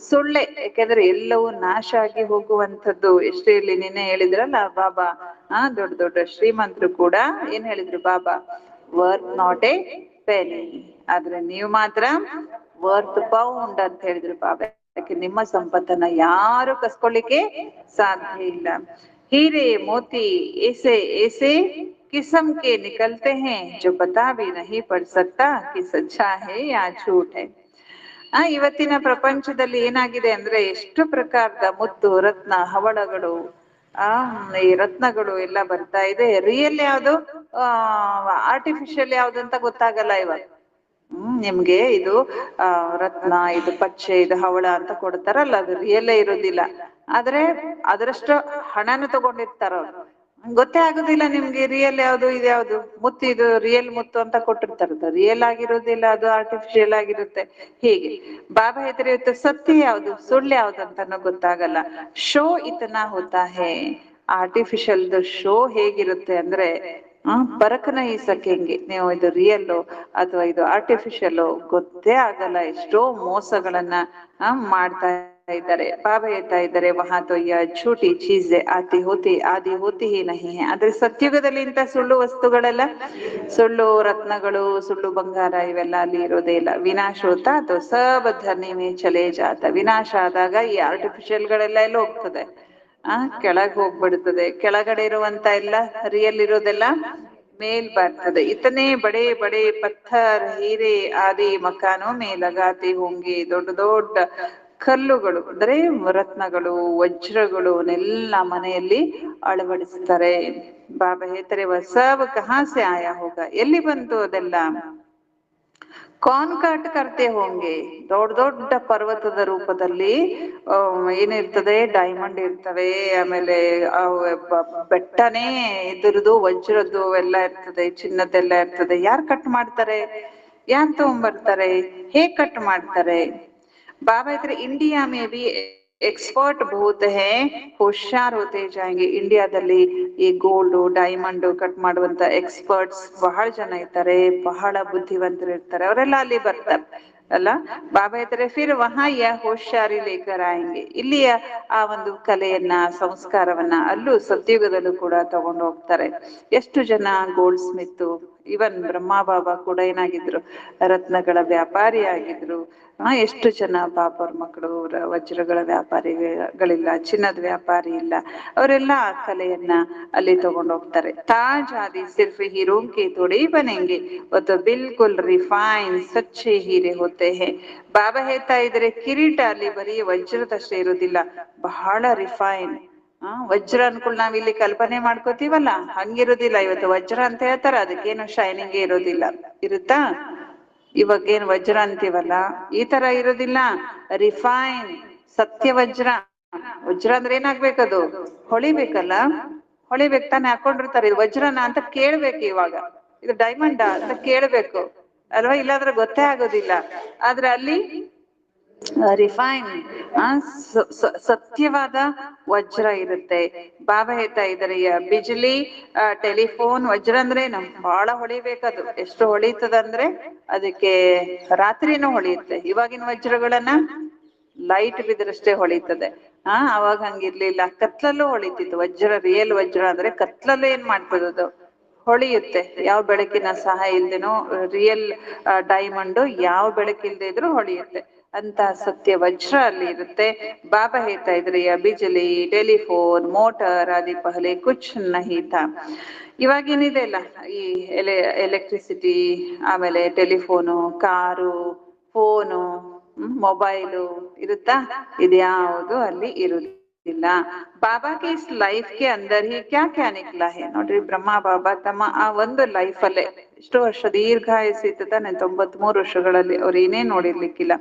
ಸುಳ್ಳೆ, ಯಾಕೆಂದ್ರೆ ಎಲ್ಲವೂ ನಾಶ ಆಗಿ ಹೋಗುವಂಥದ್ದು. ಎಷ್ಟೇ ಇರ್ಲಿ, ನಿನ್ನೆ ಹೇಳಿದ್ರಲ್ಲ ಬಾಬಾ, ದೊಡ್ಡ ದೊಡ್ಡ ಶ್ರೀಮಂತರು ಕೂಡ ಏನ್ ಹೇಳಿದ್ರು ಬಾಬಾ, ವರ್ತ್ ನಾಟ್ ಎ ಪೆನಿ, ಆದ್ರೆ ನೀವು ಮಾತ್ರ ವರ್ತ್ ಪೌಂಡ್ ಅಂತ ಹೇಳಿದ್ರು ಬಾಬಾ. ಯಾಕೆ ನಿಮ್ಮ ಸಂಪತ್ತನ್ನ ಯಾರು ಕಸ್ಕೊಳ್ಳಿಕ್ಕೆ ಸಾಧ್ಯ ಇಲ್ಲ. ಹೀರೆ ಮೋತಿ ऐसे ऐसे किस्म के निकलते हैं जो पता भी नहीं पड़ सकता कि सच्चा है या झूठ है. ಇವತ್ತಿನ ಪ್ರಪಂಚದಲ್ಲಿ ಏನಾಗಿದೆ ಅಂದ್ರೆ, ಎಷ್ಟು ಪ್ರಕಾರದ ಮುತ್ತು ರತ್ನ ಹವಳಗಳು, ಈ ರತ್ನಗಳು ಎಲ್ಲ ಬರ್ತಾ ಇದೆ. ರಿಯಲ್ ಯಾವ್ದು ಆರ್ಟಿಫಿಷಿಯಲ್ ಯಾವ್ದು ಅಂತ ಗೊತ್ತಾಗಲ್ಲ ಇವಾಗ. ನಿಮ್ಗೆ ಇದು ರತ್ನ, ಇದು ಪಚ್ಚೆ, ಇದು ಹವಳ ಅಂತ ಕೊಡ್ತಾರಲ್ಲ, ಅದು ರಿಯಲ್ಲೇ ಇರೋದಿಲ್ಲ. ಆದ್ರೆ ಅದರಷ್ಟು ಹಣನು ತಗೊಂಡಿರ್ತಾರ ಅವ್ರು, ಗೊತ್ತೇ ಆಗುದಿಲ್ಲ ನಿಮ್ಗೆ ರಿಯಲ್ ಯಾವ್ದು ಇದು ಯಾವ್ದು. ಮುತ್ತು ಇದು ರಿಯಲ್ ಮುತ್ತು ಅಂತ ಕೊಟ್ಟಿರ್ತಾರದು, ರಿಯಲ್ ಆಗಿರೋದಿಲ್ಲ, ಅದು ಆರ್ಟಿಫಿಷಿಯಲ್ ಆಗಿರುತ್ತೆ. ಹೀಗೆ ಬಾಬಾ ಹೇಳ್ತಾರೆ, ಇವತ್ತು ಸತ್ಯ ಯಾವ್ದು ಸುಳ್ಳು ಯಾವ್ದು ಅಂತಾನು ಗೊತ್ತಾಗಲ್ಲ. ಶೋ ಇತನಾ ಹೋತಾ ಹೇ, ಆರ್ಟಿಫಿಷಿಯಲ್ ಶೋ ಹೇಗಿರುತ್ತೆ ಅಂದ್ರೆ, ಪರಕನ ಈ ಸಕೆಂಗೆ, ನೀವು ಇದು ರಿಯಲ್ ಅಥವಾ ಇದು ಆರ್ಟಿಫಿಷಿಯಲ್ ಗೊತ್ತೇ ಆಗಲ್ಲ. ಎಷ್ಟೋ ಮೋಸಗಳನ್ನ ಮಾಡ್ತಾ ಇದ್ದಾರೆ. ಬಾಬಾ ಹೇಳ್ತಾ ಇದ್ದಾರೆ, ವಹಾ ತೋ ಯಾ ಝೂಠಿ ಚೀಜೆ ಆತಿ ಹೋತಿ ಆದಿ ಹೋತಿ ಹಿ ನಹಿ ಹೈ. ಆದ್ರೆ ಸತ್ಯುಗದಲ್ಲಿ ಇಂತ ಸುಳ್ಳು ವಸ್ತುಗಳೆಲ್ಲ, ಸುಳ್ಳು ರತ್ನಗಳು, ಸುಳ್ಳು ಬಂಗಾರ, ಇವೆಲ್ಲ ಅಲ್ಲಿ ಇರೋದೇ ಇಲ್ಲ. ವಿನಾಶ ಹೋತಾ ತೋ ಸಬ್ ಧರ್ನಿ ಮೇ ಚಲೆ ಜಾತ, ವಿನಾಶ ಆದಾಗ ಈ ಆರ್ಟಿಫಿಷಿಯಲ್ ಗಳೆಲ್ಲ ಎಲ್ಲ ಹೋಗ್ತದೆ, ಕೆಳಗ್ ಹೋಗ್ಬಿಡ್ತದೆ. ಕೆಳಗಡೆ ಇರುವಂತ ಎಲ್ಲ ರಿಯಲ್ ಇರೋದೆಲ್ಲ ಮೇಲ್ ಬರ್ತದೆ. ಇತನೇ ಬಡೇ ಬಡೇ ಪತ್ಥರ್ ಹೀರೆ ಆದಿ ಮಕಾನೋ ಮೇ ಲಗಾತೆ ಹೋಂಗೆ, ದೊಡ್ಡ ದೊಡ್ಡ ಕಲ್ಲುಗಳು ಅಂದ್ರೆ ರತ್ನಗಳು, ವಜ್ರಗಳನ್ನೆಲ್ಲ ಮನೆಯಲ್ಲಿ ಅಳವಡಿಸ್ತಾರೆ. ಬಾಬಾ ಹೇಳ್ತಾರೆ, ಸಬ್ ಕಹಾ ಸೆ ಆಯಾ ಹೋಗ, ಎಲ್ಲಿ ಬಂತು ಅದೆಲ್ಲ. ಕಾನ್ ಕಾಟ್ ಕರ್ತೆ ಹೋಂಗೆ, ದೊಡ್ಡ ದೊಡ್ಡ ಪರ್ವತದ ರೂಪದಲ್ಲಿ ಏನಿರ್ತದೆ, ಡೈಮಂಡ್ ಇರ್ತವೆ, ಆಮೇಲೆ ಬೆಟ್ಟನೇ ಇದ್ರದ್ದು ವಜ್ರದ್ದು ಎಲ್ಲ ಇರ್ತದೆ, ಚಿನ್ನದೆಲ್ಲ ಇರ್ತದೆ. ಯಾರ್ ಕಟ್ ಮಾಡ್ತಾರೆ, ಯಾರ್ ತಗೊಂಡ್ಬರ್ತಾರೆ, ಹೇಗ್ ಕಟ್ ಮಾಡ್ತಾರೆ. ಬಾಬಾ ಇದ್ರೆ ಇಂಡಿಯಾ ಮೇ ಬಿ ಎಕ್ಸ್ಪರ್ಟ್ ಬಹುತ್ ಹೇ, ಹುಷಾರ್ ಹೋತೆ ಜಾಯಂಗೆ. ಇಂಡಿಯಾದಲ್ಲಿ ಈ ಗೋಲ್ಡ್ ಡೈಮಂಡ್ ಕಟ್ ಮಾಡುವಂತ ಎಕ್ಸ್ಪರ್ಟ್ಸ್ ಬಹಳ ಜನ ಇರ್ತಾರೆ, ಬಹಳ ಬುದ್ಧಿವಂತರು ಇರ್ತಾರೆ, ಅವರೆಲ್ಲ ಅಲ್ಲಿ ಬರ್ತಾರೆ ಅಲ್ಲ. ಬಾಬಾ ಹೇಳ್ತಾರೆ, ಫಿರ್ ವಹಾ ಯಾ ಹೋಶಾರಿ ಲೇಕರ್ ಆಯಂಗೆ, ಇಲ್ಲಿಯ ಆ ಒಂದು ಕಲೆಯನ್ನ, ಸಂಸ್ಕಾರವನ್ನ ಅಲ್ಲೂ ಸತ್ಯುಗದಲ್ಲೂ ಕೂಡ ತಗೊಂಡು ಹೋಗ್ತಾರೆ. ಎಷ್ಟು ಜನ ಗೋಲ್ಡ್ ಸ್ಮಿತ್, ಇವನ್ ಬ್ರಹ್ಮ ಬಾಬಾ ಕೂಡ ಏನಾಗಿದ್ರು, ರತ್ನಗಳ ವ್ಯಾಪಾರಿ ಆಗಿದ್ರು. ಎಷ್ಟು ಜನ ಬಾಬರ್ ಮಕ್ಕಳು ವಜ್ರಗಳ ವ್ಯಾಪಾರಿಗಳಿಲ್ಲ, ಚಿನ್ನದ ವ್ಯಾಪಾರಿ ಇಲ್ಲ, ಅವರೆಲ್ಲ ಆ ಕಲೆಯನ್ನ ಅಲ್ಲಿ ತಗೊಂಡು ಹೋಗ್ತಾರೆ. ತಾಜ್ ಆದಿ ಸಿರ್ಫ್ ಹೀರೋ ಕೆ ಥೋಡೆ ಬನೆಂಗೆ, ಮತ್ತು ಬಿಲ್ಕುಲ್ ರಿಫೈನ್ ಸಚ್ಚೆ ಹೀರೆ ಹೋತೆ ಹೇ. ಬಾಬಾ ಹೇಳ್ತಾ ಇದ್ರೆ, ಕಿರೀಟ ಅಲ್ಲಿ ಬರೀ ವಜ್ರದಷ್ಟೇ ಇರೋದಿಲ್ಲ, ಬಹಳ ರಿಫೈನ್. ವಜ್ರ ಅನ್ಕೊಂಡು ನಾವ್ ಇಲ್ಲಿ ಕಲ್ಪನೆ ಮಾಡ್ಕೋತೀವಲ್ಲ, ಹಂಗಿರೋದಿಲ್ಲ. ಇವತ್ತು ವಜ್ರ ಅಂತ ಹೇಳ್ತಾರ, ಅದಕ್ಕೇನು ಶೈನಿಂಗ್ ಇರೋದಿಲ್ಲ. ಇರುತ್ತಾ, ಇವಾಗ ಏನ್ ವಜ್ರ ಅಂತೀವಲ್ಲ, ಈ ತರ ಇರೋದಿಲ್ಲ. ರಿಫೈನ್ ಸತ್ಯ ವಜ್ರ. ವಜ್ರ ಅಂದ್ರೆ ಏನಾಗ್ಬೇಕದು, ಹೊಳಿಬೇಕಲ್ಲ, ಹೊಳಿಬೇಕು ತಾನೆ. ಹಾಕೊಂಡಿರ್ತಾರೆ, ಇದು ವಜ್ರನ ಅಂತ ಕೇಳ್ಬೇಕು. ಇವಾಗ ಇದು ಡೈಮಂಡಾ ಅಂತ ಕೇಳ್ಬೇಕು ಅಲ್ವಾ, ಇಲ್ಲಾಂದ್ರೆ ಗೊತ್ತೇ ಆಗೋದಿಲ್ಲ. ಆದ್ರೆ ಅಲ್ಲಿ ರಿಫೈನ್ ಸತ್ಯವಾದ ವಜ್ರ ಇರುತ್ತೆ. ಬಾಬಾ ಹೇಳ್ತಾ ಇದ್ದಾರೆ, ಬಿಜ್ಲಿ ಟೆಲಿಫೋನ್ ವಜ್ರ ಅಂದ್ರೆ ಬಹಳ ಹೊಳಿಬೇಕದು. ಎಷ್ಟು ಹೊಳಿತದಂದ್ರೆ ಅದಕ್ಕೆ ರಾತ್ರಿನೂ ಹೊಳಿಯುತ್ತೆ. ಇವಾಗಿನ ವಜ್ರಗಳನ್ನ ಲೈಟ್ ಬಿದ್ರಷ್ಟೇ ಹೊಳಿತದೆ. ಅವಾಗ ಹಂಗಿರ್ಲಿಲ್ಲ, ಕತ್ಲಲ್ಲೂ ಹೊಳಿತಿತ್ತು ವಜ್ರ. ರಿಯಲ್ ವಜ್ರ ಅಂದ್ರೆ ಕತ್ಲಲ್ಲೂ ಏನ್ ಮಾಡ್ತದದು, ಹೊಳಿಯುತ್ತೆ. ಯಾವ ಬೆಳಕಿನ ಸಹಾಯ ಇಲ್ದೇನೋ ರಿಯಲ್ ಡೈಮಂಡ್ ಯಾವ ಬೆಳಕಿಲ್ದೇ ಇದ್ರೂ ಹೊಳಿಯುತ್ತೆ. ಅಂತ ಸತ್ಯ ವಜ್ರ ಅಲ್ಲಿ ಇರುತ್ತೆ. ಬಾಬಾ ಹೇಳ್ತಾ ಇದ್ರಿ, ಬಿಜಲಿ ಟೆಲಿಫೋನ್ ಮೋಟರ್ ಆದಿ ಪಹಲೆ ಕುಚ್ ನಹಿ ಥಾ. ಇವಾಗೇನಿದೆ ಅಲ್ಲ, ಈ ಎಲೆಕ್ಟ್ರಿಸಿಟಿ, ಆಮೇಲೆ ಟೆಲಿಫೋನು, ಕಾರು, ಫೋನು, ಮೊಬೈಲು ಇರುತ್ತಾ, ಇದ್ಯಾವುದು ಅಲ್ಲಿ ಇರುವುದಿಲ್ಲ. ಬಾಬಾ ಕೆ ಇಸ್ ಲೈಫ್ ಕೆ ಅಂದರ್ ಹಿ ಕ್ಯಾ ಕ್ಯಾ ನಿಕ್ಲಾ ಹೇ. ನೋಡ್ರಿ, ಬ್ರಹ್ಮ ಬಾಬಾ ತಮ್ಮ ಆ ಒಂದು ಲೈಫ್ ಅಲ್ಲೇ ಎಷ್ಟೋ ವರ್ಷ ದೀರ್ಘಾಯಸ್ಸು ತಾನೆ, 93 ವರ್ಷಗಳಲ್ಲಿ ಅವ್ರು ಏನೇನ್ ನೋಡಿರ್ಲಿಕ್ಕಿಲ್ಲ.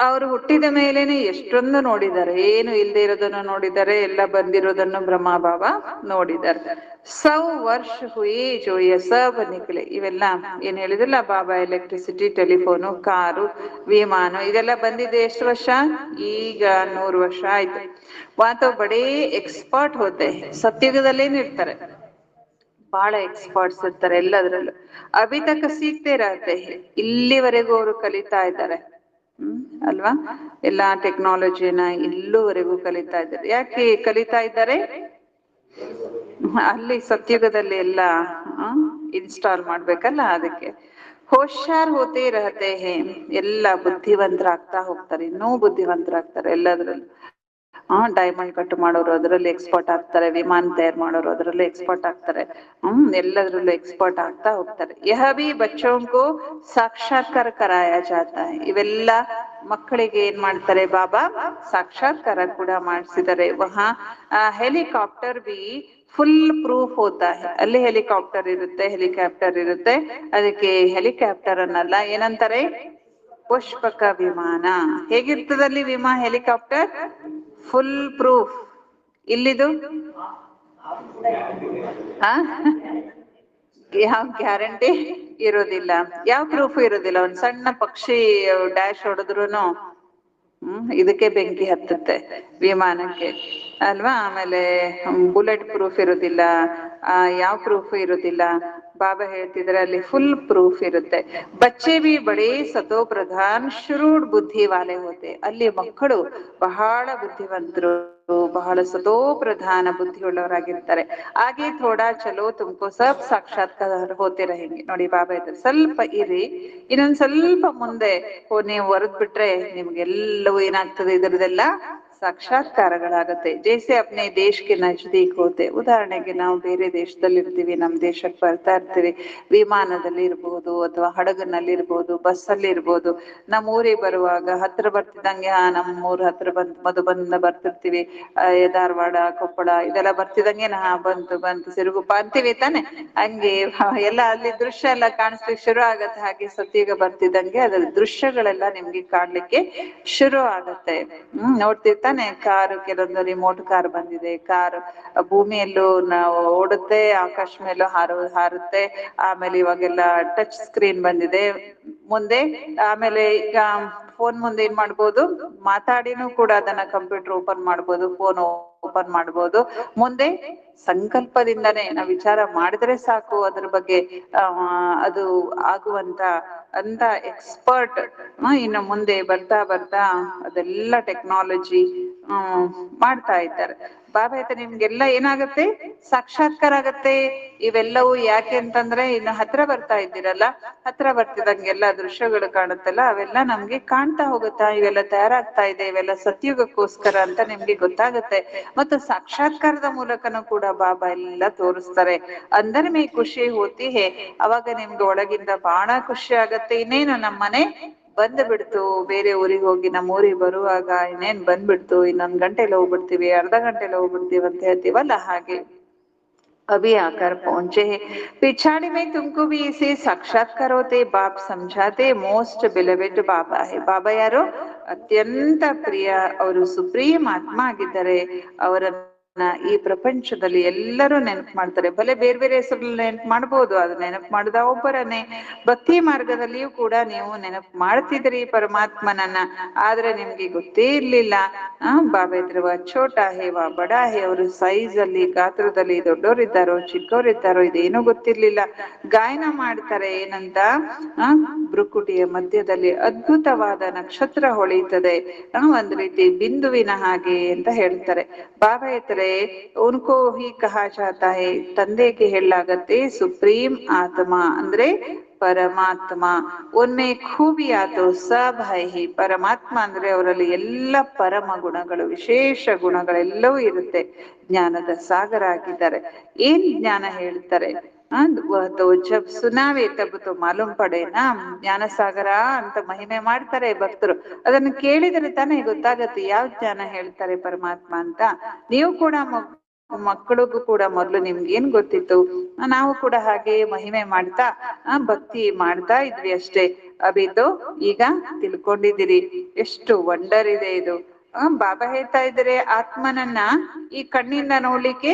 ಅವರು ಹುಟ್ಟಿದ ಮೇಲೇನೆ ಎಷ್ಟೊಂದು ನೋಡಿದ್ದಾರೆ, ಏನು ಇಲ್ಲದೆ ಇರೋದನ್ನು ನೋಡಿದ್ದಾರೆ, ಎಲ್ಲ ಬಂದಿರೋದನ್ನು ಬ್ರಹ್ಮಬಾಬ ನೋಡಿದ್ದಾರೆ. ಸೌ ವರ್ಷ ಹುಯಿ ಜೋಯ ಸಬ್ ನಿಕ್ಲೆ, ಇವೆಲ್ಲ ಏನ್ ಹೇಳಿದ್ರಲ್ಲ ಬಾಬಾ, ಎಲೆಕ್ಟ್ರಿಸಿಟಿ, ಟೆಲಿಫೋನು, ಕಾರು, ವಿಮಾನ, ಇದೆಲ್ಲ ಬಂದಿದೆ ಎಷ್ಟು ವರ್ಷ? ಈಗ 100 ವರ್ಷ ಆಯ್ತು. ವಾತೋ ಬಡೇ ಎಕ್ಸ್ಪರ್ಟ್ ಹೋತೆ, ಸತ್ಯುಗದಲ್ಲೇನು ಇರ್ತಾರೆ, ಬಹಳ ಎಕ್ಸ್ಪರ್ಟ್ಸ್ ಇರ್ತಾರೆ ಎಲ್ಲದ್ರಲ್ಲೂ. ಅಭಿ ತಕ ಸೀಖ್ತೆ ರಹತೆ ಹೈ, ಇಲ್ಲಿವರೆಗೂ ಅವರು ಕಲಿತಾ ಇದ್ದಾರೆ. ಅಲ್ವಾ? ಎಲ್ಲಾ ಟೆಕ್ನಾಲಜಿನ ಇಲ್ಲೂವರೆಗೂ ಕಲಿತಾ ಇದ್ದಾರೆ. ಯಾಕೆ ಕಲಿತಾ ಇದ್ದಾರೆ? ಅಲ್ಲಿ ಸತ್ಯುಗದಲ್ಲಿ ಎಲ್ಲ ಇನ್ಸ್ಟಾಲ್ ಮಾಡ್ಬೇಕಲ್ಲ, ಅದಕ್ಕೆ. ಹೋಶ್ಯಾರ್ ಹೋತೆ ರಹತೆ ಹೇ, ಎಲ್ಲ ಬುದ್ಧಿವಂತರಾಗ್ತಾ ಹೋಗ್ತಾರೆ, ಇನ್ನೂ ಬುದ್ಧಿವಂತರಾಗ್ತಾರೆ ಎಲ್ಲದ್ರಲ್ಲೂ. ಡೈಮಂಡ್ ಕಟ್ ಮಾಡೋರು ಅದರಲ್ಲಿ ಎಕ್ಸ್ಪರ್ಟ್ ಆಗ್ತಾರೆ, ವಿಮಾನ ತಯಾರು ಮಾಡೋರು ಅದರಲ್ಲೂ ಎಕ್ಸ್ಪರ್ಟ್ ಆಗ್ತಾರೆ, ಎಲ್ಲದ್ರಲ್ಲೂ ಎಕ್ಸ್ಪರ್ಟ್ ಆಗ್ತಾ ಹೋಗ್ತಾರೆ. ಯಹ ಭಿ ಬಚ್ಚೋಂಕೋ ಸಾಕ್ಷಾತ್ಕಾರ ಕರಾಯ ಜಾತಾ ಹೈ, ಇವೆಲ್ಲ ಮಕ್ಕಳಿಗೆ ಏನ್ ಮಾಡ್ತಾರೆ ಬಾಬಾ? ಸಾಕ್ಷಾತ್ಕಾರ ಕೂಡ ಮಾಡಿಸಿದ್ದಾರೆ. ವಹಾ ಹೆಲಿಕಾಪ್ಟರ್ ಬಿ ಫುಲ್ ಪ್ರೂಫ್ ಹೋತಾ ಹೈ, ಅಲ್ಲಿ ಹೆಲಿಕಾಪ್ಟರ್ ಇರುತ್ತೆ, ಹೆಲಿಕಾಪ್ಟರ್ ಇರುತ್ತೆ, ಅದಕ್ಕೆ ಹೆಲಿಕಾಪ್ಟರ್ ಅನ್ನಲ್ಲ, ಏನಂತಾರೆ? ಪುಷ್ಪಕ ವಿಮಾನ. ಹೇಗಿರ್ತದಲ್ಲಿ ಹೆಲಿಕಾಪ್ಟರ್? Full proof. ಇಲ್ಲಿದು ಆ ಯಾವ ಗ್ಯಾರಂಟಿ ಇರೋದಿಲ್ಲ, ಯಾವ ಪ್ರೂಫ್ ಇರೋದಿಲ್ಲ. ಒಂದ್ ಸಣ್ಣ ಪಕ್ಷಿ ಡ್ಯಾಶ್ ಹೊಡೆದ್ರುನು ಇದಕ್ಕೆ ಬೆಂಕಿ ಹತ್ತುತ್ತೆ, ವಿಮಾನಕ್ಕೆ, ಅಲ್ವಾ? ಆಮೇಲೆ ಬುಲೆಟ್ ಪ್ರೂಫ್ ಇರೋದಿಲ್ಲ, ಯಾವ ಪ್ರೂಫ್ ಇರೋದಿಲ್ಲ. ಬಾಬಾ ಹೇಳ್ತಿದ್ರೆ ಅಲ್ಲಿ ಫುಲ್ ಪ್ರೂಫ್ ಇರುತ್ತೆ. ಬಚ್ಚೆ ಬಿ ಬಡೇ ಸತೋ ಪ್ರಧಾನ್ ಶುರೂಡ್ ಬುದ್ಧಿ ವಾಲೆ ಹೋತೆ, ಅಲ್ಲಿ ಮಕ್ಕಳು ಬಹಳ ಬುದ್ಧಿವಂತರು, ಬಹಳ ಸತೋ ಪ್ರಧಾನ ಬುದ್ಧಿಯುಳ್ಳವರಾಗಿರ್ತಾರೆ. ಹಾಗೆ ಥೋಡಾ ಚಲೋ ತುಮಕೋ ಸಬ್ ಸಾಕ್ಷಾತ್ಕಾರ ಹೋತೆ ರಹೆಂಗೆ. ನೋಡಿ ಬಾಬಾ ಇದ್ದಾರೆ, ಸ್ವಲ್ಪ ಇರಿ, ಇನ್ನೊಂದ್ ಸ್ವಲ್ಪ ಮುಂದೆ ನೀವು ಹೊರದ್ ಬಿಟ್ರೆ ನಿಮ್ಗೆಲ್ಲವೂ ಏನಾಗ್ತದೆ, ಇದರದೆಲ್ಲ ಸಾಕ್ಷಾತ್ಕಾರಗಳಾಗತ್ತೆ. ಜೈಸೆ ಅಪ್ನೆ ದೇಶಕ್ಕೆ ನಜದೀಕ್ ಹೋತೆ, ಉದಾಹರಣೆಗೆ ನಾವು ಬೇರೆ ದೇಶದಲ್ಲಿ ಇರ್ತೀವಿ, ನಮ್ ದೇಶಕ್ಕೆ ಬರ್ತಾ ಇರ್ತೀವಿ, ವಿಮಾನದಲ್ಲಿ ಇರ್ಬೋದು, ಅಥವಾ ಹಡಗನಲ್ಲಿ ಇರ್ಬೋದು, ಬಸ್ಸಲ್ಲಿ ಇರ್ಬೋದು. ನಮ್ಮ ಊರಿಗೆ ಬರುವಾಗ ಹತ್ರ ಬರ್ತಿದ್ದಂಗೆ ನಮ್ಮೂರ್ ಹತ್ರ ಮಧುಬಂದ ಬರ್ತಿರ್ತೀವಿ, ಧಾರವಾಡ, ಕೊಪ್ಪಳ ಇದೆಲ್ಲ ಬರ್ತಿದಂಗೆ ಬಂತು ಬಂತು ಸಿರುಗುಪ್ಪ ಅಂತೀವಿ ತಾನೆ. ಹಂಗೆ ಎಲ್ಲ ಅಲ್ಲಿ ದೃಶ್ಯ ಎಲ್ಲ ಕಾಣಿಸ್ಲಿಕ್ಕೆ ಶುರು ಆಗತ್ತೆ. ಹಾಗೆ ಸತ್ಯುಗ ಬರ್ತಿದ್ದಂಗೆ ಅದ್ರ ದೃಶ್ಯಗಳೆಲ್ಲ ನಿಮ್ಗೆ ಕಾಣ್ಲಿಕ್ಕೆ ಶುರು ಆಗತ್ತೆ. ನೋಡ್ತಿರ್ತಾನೆ, ಕಾರು, ಕೆಲವೊಂದು ರಿಮೋಟ್ ಕಾರ್ ಬಂದಿದೆ, ಕಾರ್ ಭೂಮಿಯಲ್ಲೂ ನಾವು ಓಡುತ್ತೆ, ಆಕಾಶ ಮೇಲೂ ಹಾರುತ್ತೆ. ಆಮೇಲೆ ಇವಾಗೆಲ್ಲ ಟಚ್ ಸ್ಕ್ರೀನ್ ಬಂದಿದೆ ಮುಂದೆ. ಆಮೇಲೆ ಈಗ ಫೋನ್ ಮುಂದೆ ಏನ್ ಮಾಡ್ಬೋದು, ಮಾತಾಡಿನೂ ಕೂಡ ಅದನ್ನ ಕಂಪ್ಯೂಟರ್ ಓಪನ್ ಮಾಡ್ಬೋದು, ಫೋನ್ ಓಪನ್ ಮಾಡ್ಬೋದು. ಮುಂದೆ ಸಂಕಲ್ಪದಿಂದನೇ ನಾವು ವಿಚಾರ ಮಾಡಿದ್ರೆ ಸಾಕು ಅದ್ರ ಬಗ್ಗೆ ಅದು ಆಗುವಂತ ಅಂತ ಎಕ್ಸ್ಪರ್ಟ್ ಇನ್ನು ಮುಂದೆ ಬರ್ತಾ ಬರ್ತಾ ಅದೆಲ್ಲ ಟೆಕ್ನಾಲಜಿ ಮಾಡ್ತಾ ಇದ್ದಾರೆ. ಬಾಬಾ ಹೇಳ್ತಾರೆ ನಿಮ್ಗೆಲ್ಲ ಏನಾಗತ್ತೆ, ಸಾಕ್ಷಾತ್ಕಾರ ಆಗತ್ತೆ. ಇವೆಲ್ಲವೂ ಯಾಕೆ ಅಂತಂದ್ರೆ ಇನ್ನು ಹತ್ರ ಬರ್ತಾ ಇದ್ದೀರಲ್ಲ, ಹತ್ರ ಬರ್ತಿದಂಗೆಲ್ಲ ದೃಶ್ಯಗಳು ಕಾಣುತ್ತಲ್ಲ, ಅವೆಲ್ಲ ನಮ್ಗೆ ಕಾಣ್ತಾ ಹೋಗುತ್ತಾ, ಇವೆಲ್ಲ ತಯಾರಾಗ್ತಾ ಇದೆ, ಇವೆಲ್ಲ ಸತ್ಯುಗಕ್ಕೋಸ್ಕರ ಅಂತ ನಿಮ್ಗೆ ಗೊತ್ತಾಗುತ್ತೆ. ಮತ್ತು ಸಾಕ್ಷಾತ್ಕಾರದ ಮೂಲಕನೂ ಕೂಡ ಬಾಬಾ ಎಲ್ಲ ತೋರಿಸ್ತಾರೆ. ಅಂದರೆ ಮೇ ಖುಷಿ ಹೋತಿ ಹೇ, ಅವಾಗ ನಿಮ್ಗೆ ಒಳಗಿಂದ ಬಹಳ ಖುಷಿ ಆಗತ್ತೆ. ಇನ್ನೇನು ನಮ್ಮನೆ ಬಂದ್ ಬಿಡ್ತು, ಬೇರೆ ಊರಿಗೆ ಹೋಗಿ ನಮ್ಮ ಊರಿಗೆ ಬರುವಾಗ ಇನ್ನೇನ್ ಬಂದ್ಬಿಡ್ತು, ಇನ್ನೊಂದ್ ಗಂಟೆಲಿ ಹೋಗ್ಬಿಡ್ತೀವಿ, ಅರ್ಧ ಗಂಟೆಲಿ ಹೋಗ್ಬಿಡ್ತೀವಿ ಅಂತ ಹೇಳ್ತೀವಲ್ಲ, ಹಾಗೆ अभी आकर पहुंचे हैं। पिछाड़ी में तुमको भी इसे साक्षात्कार होते बाप समझाते मोस्ट बिलवेड बाबा है। ಬಾಬಾ ಯಾರು? ಅತ್ಯಂತ ಪ್ರಿಯ, ಅವರು ಸುಪ್ರೀಂ ಆತ್ಮ ಆಗಿದ್ದಾರೆ. ಅವರನ್ನ ಈ ಪ್ರಪಂಚದಲ್ಲಿ ಎಲ್ಲರೂ ನೆನಪು ಮಾಡ್ತಾರೆ. ಭಲೆ ಬೇರೆ ಬೇರೆ ಹೆಸರಲ್ಲಿ ನೆನಪು ಮಾಡ್ಬೋದು, ಅದು ನೆನಪು ಮಾಡಿದ ಒಬ್ಬರನ್ನೇ. ಭಕ್ತಿ ಮಾರ್ಗದಲ್ಲಿಯೂ ಕೂಡ ನೀವು ನೆನಪು ಮಾಡ್ತಿದ್ರಿ ಪರಮಾತ್ಮನನ್ನ, ಆದ್ರೆ ನಿಮ್ಗೆ ಗೊತ್ತೇ ಇರ್ಲಿಲ್ಲ. ಬಾಬಾ ಇದ್ರವ ಛೋಟ ಹೇವಾ ಬಡಾ ಹೇ, ಅವರು ಸೈಜ್ ಅಲ್ಲಿ, ಗಾತ್ರದಲ್ಲಿ ದೊಡ್ಡವರಿದ್ದಾರೋ ಚಿಕ್ಕವರಿದ್ದಾರೋ ಇದೇನೂ ಗೊತ್ತಿರ್ಲಿಲ್ಲ. ಗಾಯನ ಮಾಡ್ತಾರೆ ಏನಂತ, ಭ್ರುಕುಟಿಯ ಮಧ್ಯದಲ್ಲಿ ಅದ್ಭುತವಾದ ನಕ್ಷತ್ರ ಹೊಳೆಯುತ್ತದೆ, ಒಂದ್ ರೀತಿ ಬಿಂದುವಿನ ಹಾಗೆ ಅಂತ ಹೇಳ್ತಾರೆ. ಬಾಬಾ ಹೇಳ್ತಾರೆ ಉನ್ಕೋ ಹಿ ಕಹಾ ಜಾತಾ ಹೈ, ತಂದೆಗೆ ಹೇಳಲಾಗತ್ತೆ ಸುಪ್ರೀಂ ಆತ್ಮ ಅಂದ್ರೆ ಪರಮಾತ್ಮ. ಒಮ್ಮೆ ಖೂಬಿಯಾತು ಸಬ್ ಹೈ ಹಿ, ಪರಮಾತ್ಮ ಅಂದ್ರೆ ಅವರಲ್ಲಿ ಎಲ್ಲ ಪರಮ ಗುಣಗಳು, ವಿಶೇಷ ಗುಣಗಳೆಲ್ಲವೂ ಇರುತ್ತೆ. ಜ್ಞಾನದ ಸಾಗರ ಆಗಿದ್ದಾರೆ. ಏನ್ ಜ್ಞಾನ ಹೇಳ್ತಾರೆ, ಜಬ್ ಸುನಾವೆ ತಬ್ ತೋ ಮಾಲೂಮ್ ಪಡೇನಾ, ಜ್ಞಾನ ಸಾಗರ ಅಂತ ಮಹಿಮೆ ಮಾಡ್ತಾರೆ ಭಕ್ತರು. ಅದನ್ನು ಕೇಳಿದರೆ ತಾನೇ ಗೊತ್ತಾಗತ್ತೆ ಯಾವ ಜ್ಞಾನ ಹೇಳ್ತಾರೆ ಪರಮಾತ್ಮ ಅಂತ. ನೀವು ಕೂಡ ಮಕ್ಕಳಿಗೂ ಕೂಡ ಮೊದ್ಲು ನಿಮ್ಗೆ ಏನ್ ಗೊತ್ತಿತ್ತು, ನಾವು ಕೂಡ ಹಾಗೆ ಮಹಿಮೆ ಮಾಡ್ತಾ ಭಕ್ತಿ ಮಾಡ್ತಾ ಇದ್ವಿ ಅಷ್ಟೇ. ಅಭಿತು ಈಗ ತಿಳ್ಕೊಂಡಿದ್ದೀರಿ, ಎಷ್ಟು ವಂಡರ್ ಇದೆ ಇದು. ಬಾಬಾ ಹೇಳ್ತಾ ಇದ್ದಾರೆ, ಆತ್ಮನನ್ನ ಈ ಕಣ್ಣಿಂದ ನೋಡ್ಲಿಕ್ಕೆ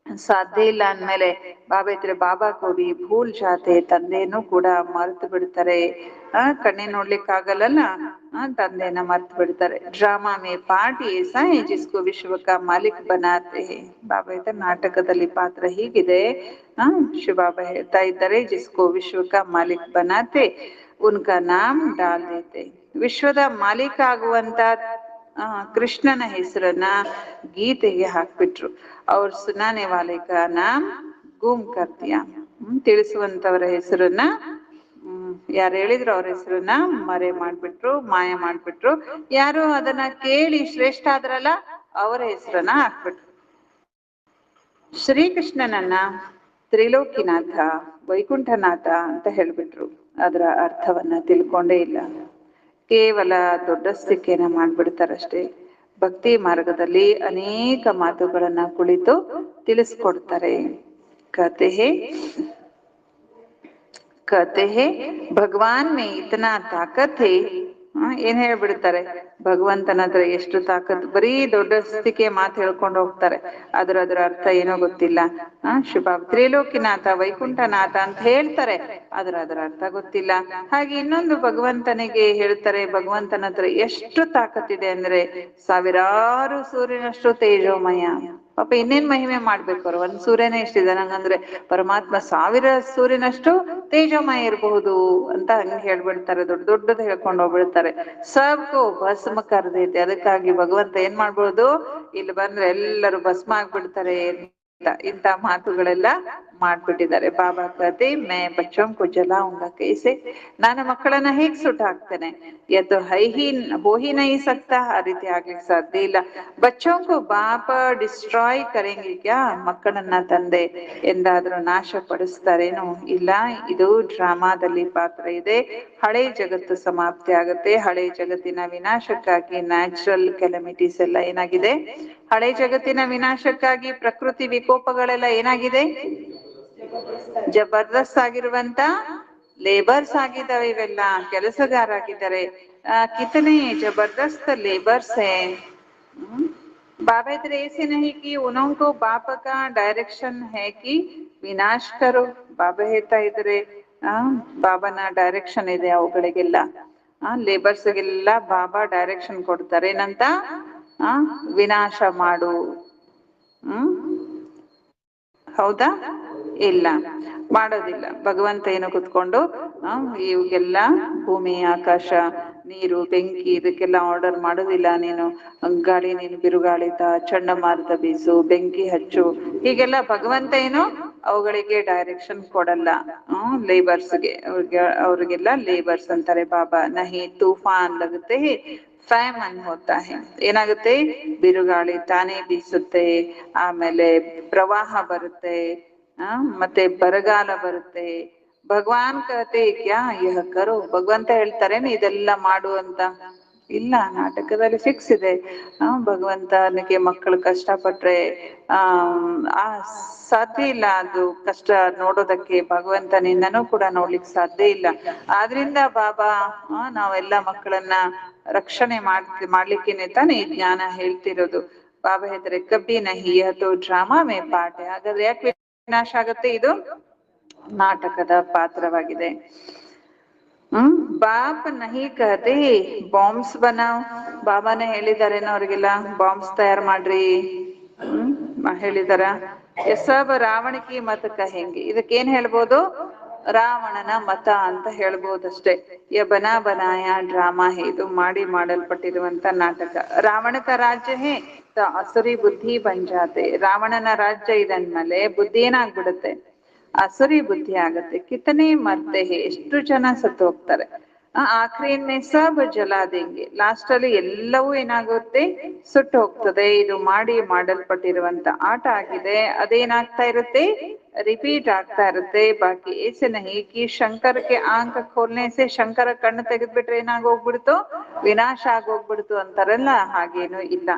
ಸಾಧ್ಯ ಇಲ್ಲ ಅಂದ್ಮೇಲೆ ಬಾಬಾ ಇದ್ರೆ ಬಾಬಾ ಕೋಡಿ ಭೂಲ್ ಜಾತೆ, ತಂದೆನೂ ಕೂಡ ಮರ್ತು ಬಿಡ್ತಾರೆ. ಕಣ್ಣಿನ ನೋಡ್ಲಿಕ್ಕಾಗಲ್ಲ, ತಂದೆನ ಮರ್ತು ಬಿಡ್ತಾರೆ. ಡ್ರಾಮಾ ಮೇ ಪಾರ್ಟ್ ಏಸಾ ಹೈ ಜಿಸ್ಕೋ ವಿಶ್ವ ಕಾ ಮಾಲಿಕ್ ಬನಾತೆ ಹೈ. ಬಾಬಾ ಇದ್ದಾರೆ ನಾಟಕದಲ್ಲಿ ಪಾತ್ರ ಹೀಗಿದೆ. ಶಿವಬಾಬಾ ಹೇಳ್ತಾ ಇದ್ದಾರೆ, ಜಿಸ್ಕೋ ವಿಶ್ವ ಕಾ ಮಾಲಿಕ್ ಬನಾತೆ ಉನ್ಕಾ ನಾಮ್ ಡಾಲ್ ದೇತೆ. ವಿಶ್ವದ ಮಾಲೀಕ ಆಗುವಂತ ಕೃಷ್ಣನ ಹೆಸರನ್ನ ಗೀತೆಗೆ ಹಾಕ್ಬಿಟ್ರು. ಅವ್ರ ಸುನಾನೆ ವಾಲೆ ಕಾ ನಾಮ್ ಗೂಮ್ ಕರ್ ದಿಯಾ. ತಿಳಿಸುವಂತವರ ಹೆಸರನ್ನ ಯಾರು ಹೇಳಿದ್ರು ಅವ್ರ ಹೆಸರನ್ನ ಮರೆ ಮಾಡ್ಬಿಟ್ರು, ಮಾಯ ಮಾಡ್ಬಿಟ್ರು. ಯಾರು ಅದನ್ನ ಕೇಳಿ ಶ್ರೇಷ್ಠ ಆದ್ರಲ್ಲ ಅವರ ಹೆಸರನ್ನ ಹಾಕ್ಬಿಟ್ರು. ಶ್ರೀಕೃಷ್ಣನನ್ನ ತ್ರಿಲೋಕಿನಾಥ, ವೈಕುಂಠನಾಥ ಅಂತ ಹೇಳ್ಬಿಟ್ರು. ಅದರ ಅರ್ಥವನ್ನ ತಿಳ್ಕೊಂಡೇ ಇಲ್ಲ, ಕೇವಲ ದೊಡ್ಡಸ್ತಿಕೆನ ಮಾಡ್ಬಿಡ್ತಾರಷ್ಟೇ. ಭಕ್ತಿ ಮಾರ್ಗದಲ್ಲಿ ಅನೇಕ ಮಾತುಗಳನ್ನ ಕುಳಿತು ತಿಳಿಸ್ಕೊಡ್ತಾರೆ. ಕತೆ ಕತೆ ಭಗವಾನ್ ಮೇ ಇತನಾ ತಾಕತ್ ಹೇ. ಏನ್ ಹೇಳ್ಬಿಡ್ತಾರೆ, ಭಗವಂತನ ಹತ್ರ ಎಷ್ಟು ತಾಕತ್. ಬರೀ ದೊಡ್ಡಸ್ತಿಕೆ ಮಾತು ಹೇಳ್ಕೊಂಡು ಹೋಗ್ತಾರೆ, ಅದರ ಅರ್ಥ ಏನೋ ಗೊತ್ತಿಲ್ಲ. ಶಿವಬಾಬಾ ತ್ರಿಲೋಕಿನಾಥ, ವೈಕುಂಠನಾಥ ಅಂತ ಹೇಳ್ತಾರೆ, ಅದರ ಅರ್ಥ ಗೊತ್ತಿಲ್ಲ. ಹಾಗೆ ಇನ್ನೊಂದು ಭಗವಂತನಿಗೆ ಹೇಳ್ತಾರೆ, ಭಗವಂತನ ಹತ್ರ ಎಷ್ಟು ತಾಕತ್ತಿದೆ ಅಂದ್ರೆ ಸಾವಿರಾರು ಸೂರ್ಯನಷ್ಟು ತೇಜೋಮಯ. ಪಾಪ ಇನ್ನೇನ್ ಮಹಿಮೆ ಮಾಡ್ಬೇಕು ಅವ್ರು, ಒಂದ್ ಸೂರ್ಯನೇ ಎಷ್ಟಿದೆ ನಂಗಂದ್ರೆ ಪರಮಾತ್ಮ ಸಾವಿರ ಸೂರ್ಯನಷ್ಟು ತೇಜೋಮಯ ಇರಬಹುದು ಅಂತ ಹಂಗೆ ಹೇಳ್ಬಿಡ್ತಾರೆ, ದೊಡ್ಡದು ಹೇಳ್ಕೊಂಡು ಹೋಗ್ಬಿಡ್ತಾರೆ. ಸಬ್ಕೋ ಭಸ್ಮ ಕರ್ದೈತೆ. ಅದಕ್ಕಾಗಿ ಭಗವಂತ ಏನ್ ಮಾಡ್ಬೋದು, ಇಲ್ಲಿ ಬಂದ್ರೆ ಎಲ್ಲರೂ ಭಸ್ಮ ಆಗ್ಬಿಡ್ತಾರೆ ಇಂತ ಮಾತುಗಳೆಲ್ಲ ಮಾಡ್ಬಿಟ್ಟಿದ್ದಾರೆ. ಬಾಬಾ ಕತೆ ಮೇ ಬಚ್ಚೋಂ ಕೋ ಜಲಾऊंगा ಕೈಸೆ. ನಾನು ಮಕ್ಕಳನ್ನ ಹೇಗ್ ಸುಟ್ಟು ಹಾಕ್ತೇನೆ, ಯತ್ ಹೋ ಹಿ ನಹೀ ಸಕ್ತಾ. ಆ ರೀತಿ ಆಗ್ಲಿಕ್ಕೆ ಸಾಧ್ಯ ಇಲ್ಲ. ಬಚ್ಚೋಂ ಕೋ ಬಾಪ ಡಿಸ್ಟ್ರಾಯ್ ಕರೆಂಗೆ ಕ್ಯಾ. ಮಕ್ಕಳನ್ನ ತಂದೆ ಎಂದಾದ್ರೂ ನಾಶ ಪಡಿಸ್ತಾರೇನು? ಇಲ್ಲ. ಇದು ಡ್ರಾಮಾದಲ್ಲಿ ಪಾತ್ರ ಇದೆ. ಹಳೆ ಜಗತ್ತು ಸಮಾಪ್ತಿ ಆಗುತ್ತೆ. ಹಳೆ ಜಗತ್ತಿನ ವಿನಾಶಕ್ಕಾಗಿ ನ್ಯಾಚುರಲ್ ಕೆಲಮಿಟೀಸ್ ಎಲ್ಲ ಏನಾಗಿದೆ, ಹಳೆ ಜಗತ್ತಿನ ವಿನಾಶಕ್ಕಾಗಿ ಪ್ರಕೃತಿ ವಿಕೋಪಗಳೆಲ್ಲ ಏನಾಗಿದೆ, ಜಬರ್ದಸ್ತ್ ಆಗಿರುವಂತ ಲೇಬರ್ಸ್ ಆಗಿದ್ದಾವೆ. ಇವೆಲ್ಲ ಕೆಲಸಗಾರ ಆಗಿದ್ದಾರೆ. ಕಿತನೆ ಜಬರ್ದಸ್ತ್ ಲೇಬರ್ಸ್ ಹೇ. बाबा इधर ऐसे नहीं कि उनको बाप का डायरेक्शन है कि ವಿನಾಶ ಕರೋ. ಬಾಬಾ ಹೇಳ್ತಾ ಇದ್ರೆ ಬಾಬಾನ ಡೈರೆಕ್ಷನ್ ಇದೆ ಅವುಗಳಿಗೆಲ್ಲ. ಲೇಬರ್ಸ್ಗೆಲ್ಲ ಬಾಬಾ ಡೈರೆಕ್ಷನ್ ಕೊಡ್ತಾರೆ, ಏನಂತ, ವಿನಾಶ ಮಾಡು. ಹೌದಾ? ಇಲ್ಲ, ಮಾಡೋದಿಲ್ಲ. ಭಗವಂತ ಏನು ಕುತ್ಕೊಂಡು ಇವ್ಗೆಲ್ಲ ಭೂಮಿ, ಆಕಾಶ, ನೀರು, ಬೆಂಕಿ ಇದಕ್ಕೆಲ್ಲ ಆರ್ಡರ್ ಮಾಡೋದಿಲ್ಲ. ನೀನು ಗಾಳಿ, ನೀನು ಬಿರುಗಾಳಿತ, ಚಂಡಮಾರುತ ಬೀಸು, ಬೆಂಕಿ ಹಚ್ಚು, ಹೀಗೆಲ್ಲ ಭಗವಂತ ಏನು ಅವುಗಳಿಗೆ ಡೈರೆಕ್ಷನ್ ಕೊಡಲ್ಲ. ಲೇಬರ್ಸ್ಗೆ, ಅವ್ರಿಗೆಲ್ಲ ಲೇಬರ್ಸ್ ಅಂತಾರೆ ಬಾಬಾ. ನಹಿ ತೂಫಾನ್ ಲಗುತ್ತೆ ಫ್ಯಾಮನ್ ಹೋತಾ ಹೇ. ಏನಾಗುತ್ತೆ, ಬಿರುಗಾಳಿ ತಾನೇ ಬೀಸುತ್ತೆ, ಆಮೇಲೆ ಪ್ರವಾಹ ಬರುತ್ತೆ, ಮತ್ತೆ ಬರಗಾಲ ಬರುತ್ತೆ. ಭಗವಾನ್ ಕತೆ ಕ್ಯಾ ಯಹ ಕರೋ. ಭಗವಂತ ಹೇಳ್ತಾರೇನು ಇದೆಲ್ಲ ಮಾಡು ಅಂತ? ಇಲ್ಲ, ನಾಟಕದಲ್ಲಿ ಫಿಕ್ಸ್ ಇದೆ. ಭಗವಂತನಿಗೆ ಮಕ್ಕಳು ಕಷ್ಟಪಟ್ರೆ ಆ ಸಾಧ್ಯ ಇಲ್ಲ, ಅದು ಕಷ್ಟ ನೋಡೋದಕ್ಕೆ ಭಗವಂತನಿಂದನೂ ಕೂಡ ನೋಡ್ಲಿಕ್ಕೆ ಸಾಧ್ಯ ಇಲ್ಲ. ಆದ್ರಿಂದ ಬಾಬಾ ನಾವೆಲ್ಲ ಮಕ್ಕಳನ್ನ ರಕ್ಷಣೆ ಮಾಡ್ಲಿಕ್ಕೇನೆ ತಾನೇ ಈ ಜ್ಞಾನ ಹೇಳ್ತಿರೋದು. ಬಾಬಾ ಹೇಳ್ತಾರೆ ಕಬ್ಬಿ ನಹಿ ಅದು ಡ್ರಾಮಾ ಮೇ ಪಾಠ. ಹಾಗಾದ್ರೆ ಯಾಕೆ ವಿನಾಶ ಆಗುತ್ತೆ? ಇದು ನಾಟಕದ ಪಾತ್ರವಾಗಿದೆ. ಬಾಪ್ ನಹಿ ಕಹತೆ ಬಾಂಬ್ಸ್ ಬನಾವ್. ಬಾಬಾನೇ ಹೇಳಿದಾರೇನೋ ಅವ್ರಿಗೆಲ್ಲ ಬಾಂಬ್ಸ್ ತಯಾರು ಮಾಡ್ರಿ, ಹೇಳಿದಾರ. ಸಬ್ ರಾವಣ ಕಿ ಮತ ಕಹೆಂಗೆ. ಇದಕ್ಕೇನ್ ಹೇಳ್ಬೋದು, ರಾವಣನ ಮತ ಅಂತ ಹೇಳ್ಬೋದಷ್ಟೇ. ಬನಾ ಬನಾಯ ಡ್ರಾಮಾ ಹೇ. ಇದು ಮಾಡಲ್ಪಟ್ಟಿರುವಂತ ನಾಟಕ. ರಾವಣ ಕ ರಾಜ್ಯ ಹೇ ಅಸುರಿ ಬುದ್ಧಿ ಬಂಜಾತೆ. ರಾವಣನ ರಾಜ್ಯ ಇದಂದ್ಮೇಲೆ ಬುದ್ಧಿ ಏನಾಗ್ಬಿಡುತ್ತೆ, ಅಸುರಿ ಬುದ್ಧಿ ಆಗತ್ತೆ. ಕಿತನೆ ಮರ್ತೆ ಹೇ. ಎಷ್ಟು ಜನ ಸತ್ತು ಹೋಗ್ತಾರೆ. ಆಖರಿನ್ ಸಬ್ ಜಲಾ ದೇಂಗೆ. ಲಾಸ್ಟ್ ಅಲ್ಲಿ ಎಲ್ಲವೂ ಏನಾಗುತ್ತೆ, ಸುಟ್ಟು ಹೋಗ್ತದೆ. ಇದು ಮಾಡಲ್ಪಟ್ಟಿರುವಂತ ಆಟ ಆಗಿದೆ. ಅದೇನಾಗ್ತಾ ಇರುತ್ತೆ, ರಿಪೀಟ್ ಆಗ್ತಾ ಇರುತ್ತೆ. ಬಾಕಿ ಏಸೆ ನಹಿ ಕಿ ಶಂಕರ್ ಕೆ ಆಂಖ ಖೋಲ್ನೆ ಸೆ, ಶಂಕರ ಕಣ್ಣು ತೆಗೆದ್ಬಿಟ್ರೆ ಏನಾಗೋಗ್ಬಿಡ್ತು, ವಿನಾಶ ಆಗೋಗ್ಬಿಡ್ತು ಅಂತಾರಲ್ಲ, ಹಾಗೇನು ಇಲ್ಲ.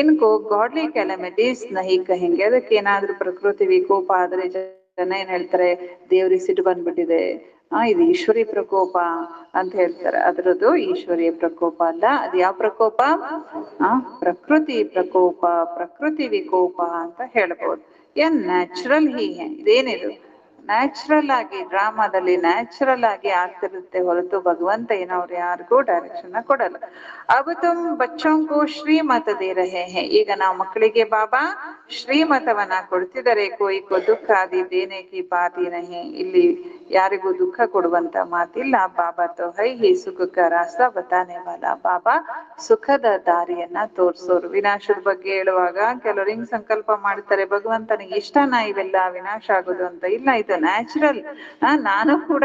ಇನ್ಕೋ ಗಾಡ್ಲಿ ಕ್ಯಾಲಮಿಟೀಸ್ ನಹಿ ಕಹೆಂಗೆ. ಅದಕ್ಕೆ ಏನಾದ್ರೂ ಪ್ರಕೃತಿ ವಿಕೋಪ ಆದ್ರೆ ಜನ ಏನ್ ಹೇಳ್ತಾರೆ, ದೇವ್ರಿಗೆ ಸಿಟ್ಟು ಬಂದ್ಬಿಟ್ಟಿದೆ, ಇದು ಈಶ್ವರಿ ಪ್ರಕೋಪ ಅಂತ ಹೇಳ್ತಾರೆ. ಅದ್ರದ್ದು ಈಶ್ವರಿಯ ಪ್ರಕೋಪ ಅಲ್ಲ. ಅದು ಯಾವ ಪ್ರಕೋಪ? ಪ್ರಕೃತಿ ಪ್ರಕೋಪ, ಪ್ರಕೃತಿ ವಿಕೋಪ ಅಂತ ಹೇಳ್ಬೋದು. ಏನ್ ನ್ಯಾಚುರಲ್ ಇದೇನಿದು ನ್ಯಾಚುರಲ್ ಆಗಿ, ಡ್ರಾಮಾದಲ್ಲಿ ನ್ಯಾಚುರಲ್ ಆಗಿ ಆಗ್ತಿರುತ್ತೆ ಹೊರತು ಭಗವಂತ ಏನವ್ರು ಯಾರಿಗೂ ಡೈರೆಕ್ಷನ್ ಕೊಡಲ್ಲ. ಅಬ್ ತುಮ್ ಬಚ್ಚೋಂ ಕೋ ಶ್ರೀಮತ ದೇ ರಹೆ ಹೈ. ಈಗ ನಾವು ಮಕ್ಕಳಿಗೆ ಬಾಬಾ ಶ್ರೀಮತವನ್ನ ಕೊಡ್ತಿದ್ದಾರೆ. ಕೋಯಿ ಕೋ ದುಃಖ ಆದಿ ದೇನೆ ಕಿ ಬಾತ್ ಹಿ ನಹಿ. ಇಲ್ಲಿ ಯಾರಿಗೂ ದುಃಖ ಕೊಡುವಂತ ಮಾತಿಲ್ಲ. ಬಾಬಾ ತೋ ಹೈ ಹಿ ಸುಖ ಕ ರಾಸ್ತಾ ಬತಾನೆ ವಾಲ. ಬಾಬಾ ಸುಖದ ದಾರಿಯನ್ನ ತೋರ್ಸೋರು. ವಿನಾಶದ ಬಗ್ಗೆ ಹೇಳುವಾಗ ಕೆಲವರು ಹಿಂಗ್ ಸಂಕಲ್ಪ ಮಾಡ್ತಾರೆ, ಭಗವಂತನಿಗೆ ಇಷ್ಟನಾ ಇವೆಲ್ಲ ವಿನಾಶ ಆಗೋದು ಅಂತ. ಇಲ್ಲ, ಇದು ನ್ಯಾಚುರಲ್. ನಾನು ಕೂಡ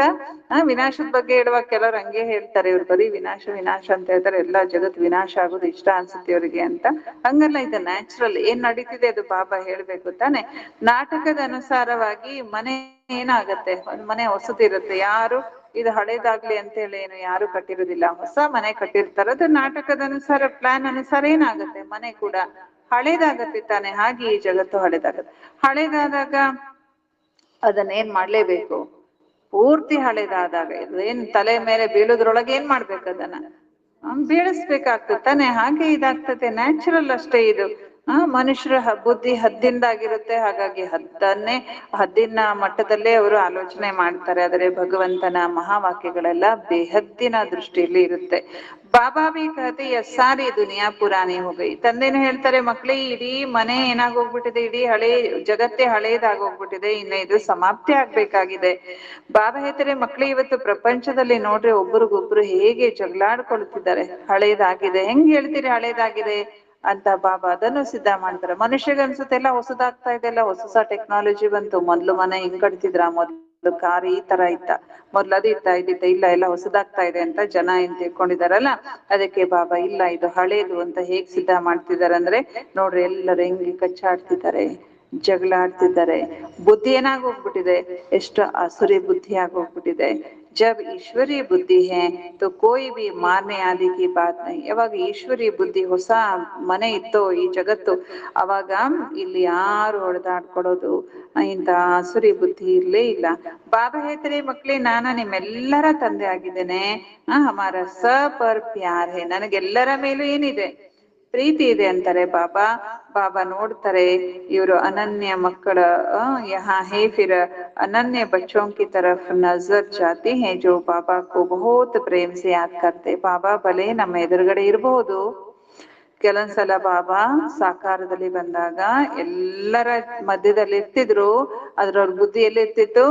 ವಿನಾಶದ ಬಗ್ಗೆ ಹೇಳುವಾಗ ಕೆಲವ್ರು ಹಂಗೆ ಹೇಳ್ತಾರೆ, ಇವ್ರು ಬರೀ ವಿನಾಶ ವಿನಾಶ ಅಂತ ಹೇಳ್ತಾರೆ, ಎಲ್ಲಾ ಜಗತ್ ವಿನಾಶ ಆಗೋದು ಇಷ್ಟ ಅನ್ಸುತ್ತೆ ಇವ್ರಿಗೆ ಅಂತ. ಹಂಗಲ್ಲ, ಇದು ನ್ಯಾಚುರಲ್. ಏನ್ ನಡೀತಿದೆ ಅದು ಬಾಬಾ ಹೇಳ್ಬೇಕು ತಾನೆ. ನಾಟಕದ ಅನುಸಾರವಾಗಿ ಮನೆ ಏನಾಗತ್ತೆ, ಒಂದ್ ಮನೆ ಹೊಸದಿರುತ್ತೆ, ಯಾರು ಇದು ಹಳೇದಾಗ್ಲಿ ಅಂತ ಹೇಳಿ ಏನು ಯಾರು ಕಟ್ಟಿರೋದಿಲ್ಲ, ಹೊಸ ಮನೆ ಕಟ್ಟಿರ್ತಾರೆ. ಅದು ನಾಟಕದ ಅನುಸಾರ, ಪ್ಲಾನ್ ಅನುಸಾರ ಏನಾಗುತ್ತೆ, ಮನೆ ಕೂಡ ಹಳೇದಾಗತ್ತೆ ತಾನೆ. ಹಾಗೆ ಈ ಜಗತ್ತು ಹಳೇದಾಗತ್ತೆ. ಹಳೇದಾದಾಗ ಅದನ್ನೇನ್ ಮಾಡ್ಲೇಬೇಕು, ಪೂರ್ತಿ ಹಳೇದಾದಾಗ ಏನ್ ತಲೆ ಮೇಲೆ ಬೀಳುದ್ರೊಳಗೆ ಏನ್ ಮಾಡ್ಬೇಕು, ಅದನ್ನ ಬೀಳಿಸ್ಬೇಕಾಗ್ತದೆ ತಾನೆ. ಹಾಗೆ ಇದಾಗ್ತದೆ, ನ್ಯಾಚುರಲ್ ಅಷ್ಟೇ ಇದು. ಮನುಷ್ಯರ ಬುದ್ಧಿ ಹದ್ದಿಂದಾಗಿರುತ್ತೆ, ಹಾಗಾಗಿ ಹದ್ದಿನ ಮಟ್ಟದಲ್ಲೇ ಅವರು ಆಲೋಚನೆ ಮಾಡ್ತಾರೆ. ಆದರೆ ಭಗವಂತನ ಮಹಾವಾಕ್ಯಗಳೆಲ್ಲ ಬೇಹದ್ದಿನ ದೃಷ್ಟಿಯಲ್ಲಿ ಇರುತ್ತೆ. ಬಾಬಾ ಬಿ ಕಹತೆ ಸಾರಿ ದುನಿಯಾ ಪುರಾಣಿ ಹೋಗೈ. ತಂದೆನೂ ಹೇಳ್ತಾರೆ, ಮಕ್ಳೇ ಇಡೀ ಮನೆ ಏನಾಗೋಗ್ಬಿಟ್ಟಿದೆ, ಇಡೀ ಹಳೇ ಜಗತ್ತೇ ಹಳೇದಾಗೋಗ್ಬಿಟ್ಟಿದೆ, ಇನ್ನು ಇದು ಸಮಾಪ್ತಿ ಆಗ್ಬೇಕಾಗಿದೆ. ಬಾಬಾ ಹೇಳ್ತಾರೆ, ಮಕ್ಳು ಇವತ್ತು ಪ್ರಪಂಚದಲ್ಲಿ ನೋಡ್ರಿ ಒಬ್ರಿಗೊಬ್ರು ಹೇಗೆ ಜಗಳಾಡ್ಕೊಳ್ತಿದ್ದಾರೆ. ಹಳೇದಾಗಿದೆ. ಹೆಂಗ್ ಹೇಳ್ತೀರಿ ಹಳೇದಾಗಿದೆ ಅಂತ? ಬಾಬಾ ಅದನ್ನು ಸಿದ್ಧ ಮಾಡ್ತಾರೆ. ಮನುಷ್ಯಗೆ ಅನ್ಸುತ್ತೆ ಎಲ್ಲ ಹೊಸದಾಗ್ತಾ ಇದೆ, ಎಲ್ಲ ಹೊಸ ಟೆಕ್ನಾಲಜಿ ಬಂತು. ಮೊದ್ಲು ಮನೆ ಹಿಂಗ್ ಕಟ್ತಿದ್ರ, ಮೊದ್ಲು ಕಾರ್ ಈ ತರ ಇತ್ತ, ಮೊದ್ಲು ಅದು ಇದ್ದಿತ್ತ, ಇಲ್ಲ ಎಲ್ಲ ಹೊಸದಾಗ್ತಾ ಇದೆ ಅಂತ ಜನ ಏನ್ ತಿಳ್ಕೊಂಡಿದಾರಲ್ಲ. ಅದಕ್ಕೆ ಬಾಬಾ ಇಲ್ಲ, ಇದು ಹಳೇದು ಅಂತ ಹೇಗ್ ಸಿದ್ಧ ಮಾಡ್ತಿದಾರೆ ಅಂದ್ರೆ, ನೋಡ್ರಿ ಎಲ್ಲರೂ ಹೆಂಗ್ ಕಚ್ಚಾಡ್ತಿದ್ದಾರೆ, ಜಗಳ ಆಡ್ತಿದ್ದಾರೆ. ಬುದ್ಧಿ ಏನಾಗೋಗ್ಬಿಟ್ಟಿದೆ, ಎಷ್ಟು ಆಸುರಿ ಬುದ್ಧಿ ಆಗೋಗ್ಬಿಟ್ಟಿದೆ. ಜಬ್ ಈಶ್ವರಿ ಬುದ್ಧಿ ಹೇ ತೋ ಕೋಯಿ ಭಿ ಮಾರ್ನೆ ಆದಿ ಕಿ ಬಾತ್ ನಹಿ. ಯಾವಾಗ ಈಶ್ವರಿ ಬುದ್ಧಿ, ಹೊಸ ಮನೆ ಇತ್ತೋ ಈ ಜಗತ್ತು, ಅವಾಗ ಇಲ್ಲಿ ಯಾರು ಹೊಡೆದಾಡ್ಕೊಡೋದು, ಇಂತ ಆಸುರಿ ಬುದ್ಧಿ ಇರ್ಲೇ ಇಲ್ಲ. ಬಾಬಾ ಹೇಳ್ತಾರೆ, ಮಕ್ಳೇ ನಾನ ನಿಮ್ಮೆಲ್ಲರ ತಂದೆ ಆಗಿದ್ದೇನೆ. ಹಮಾರ ಸಪರ್ ಪ್ಯಾರ್ ಹೇ. ನನಗೆಲ್ಲರ ಮೇಲೂ ಏನಿದೆ, ಪ್ರೀತಿ ಇದೆ ಅಂತಾರೆ ಬಾಬಾ. ಬಾಬಾ ನೋಡ್ತಾರೆ, ಇವರು ಅನನ್ಯ ಮಕ್ಕಳ ಯಹಾ ಹೇ ಫಿರ್ ಅನನ್ಯ ಬಚ್ಚೋಂ ಕಿ ತರಫ್ ನಜರ್ ಜಾತಿ ಹೇ ಜೋ ಬಾಬಾ ಕೋ ಬಹುತ್ ಪ್ರೇಮ್ ಸೆ ಯಾದ್ ಕರ್ತೆ. ಬಾಬಾ ಬಲೆ ನಮ್ಮ ಎದುರುಗಡೆ ಇರಬಹುದು, ಕೆಲವೊಂದ್ಸಲ ಬಾಬಾ ಸಾಕಾರದಲ್ಲಿ ಬಂದಾಗ ಎಲ್ಲರ ಮಧ್ಯದಲ್ಲಿ ಇರ್ತಿದ್ರು, ಅದ್ರವ್ರ ಬುದ್ಧಿ ಎಲ್ಲಿ ಇರ್ತಿತ್ತು,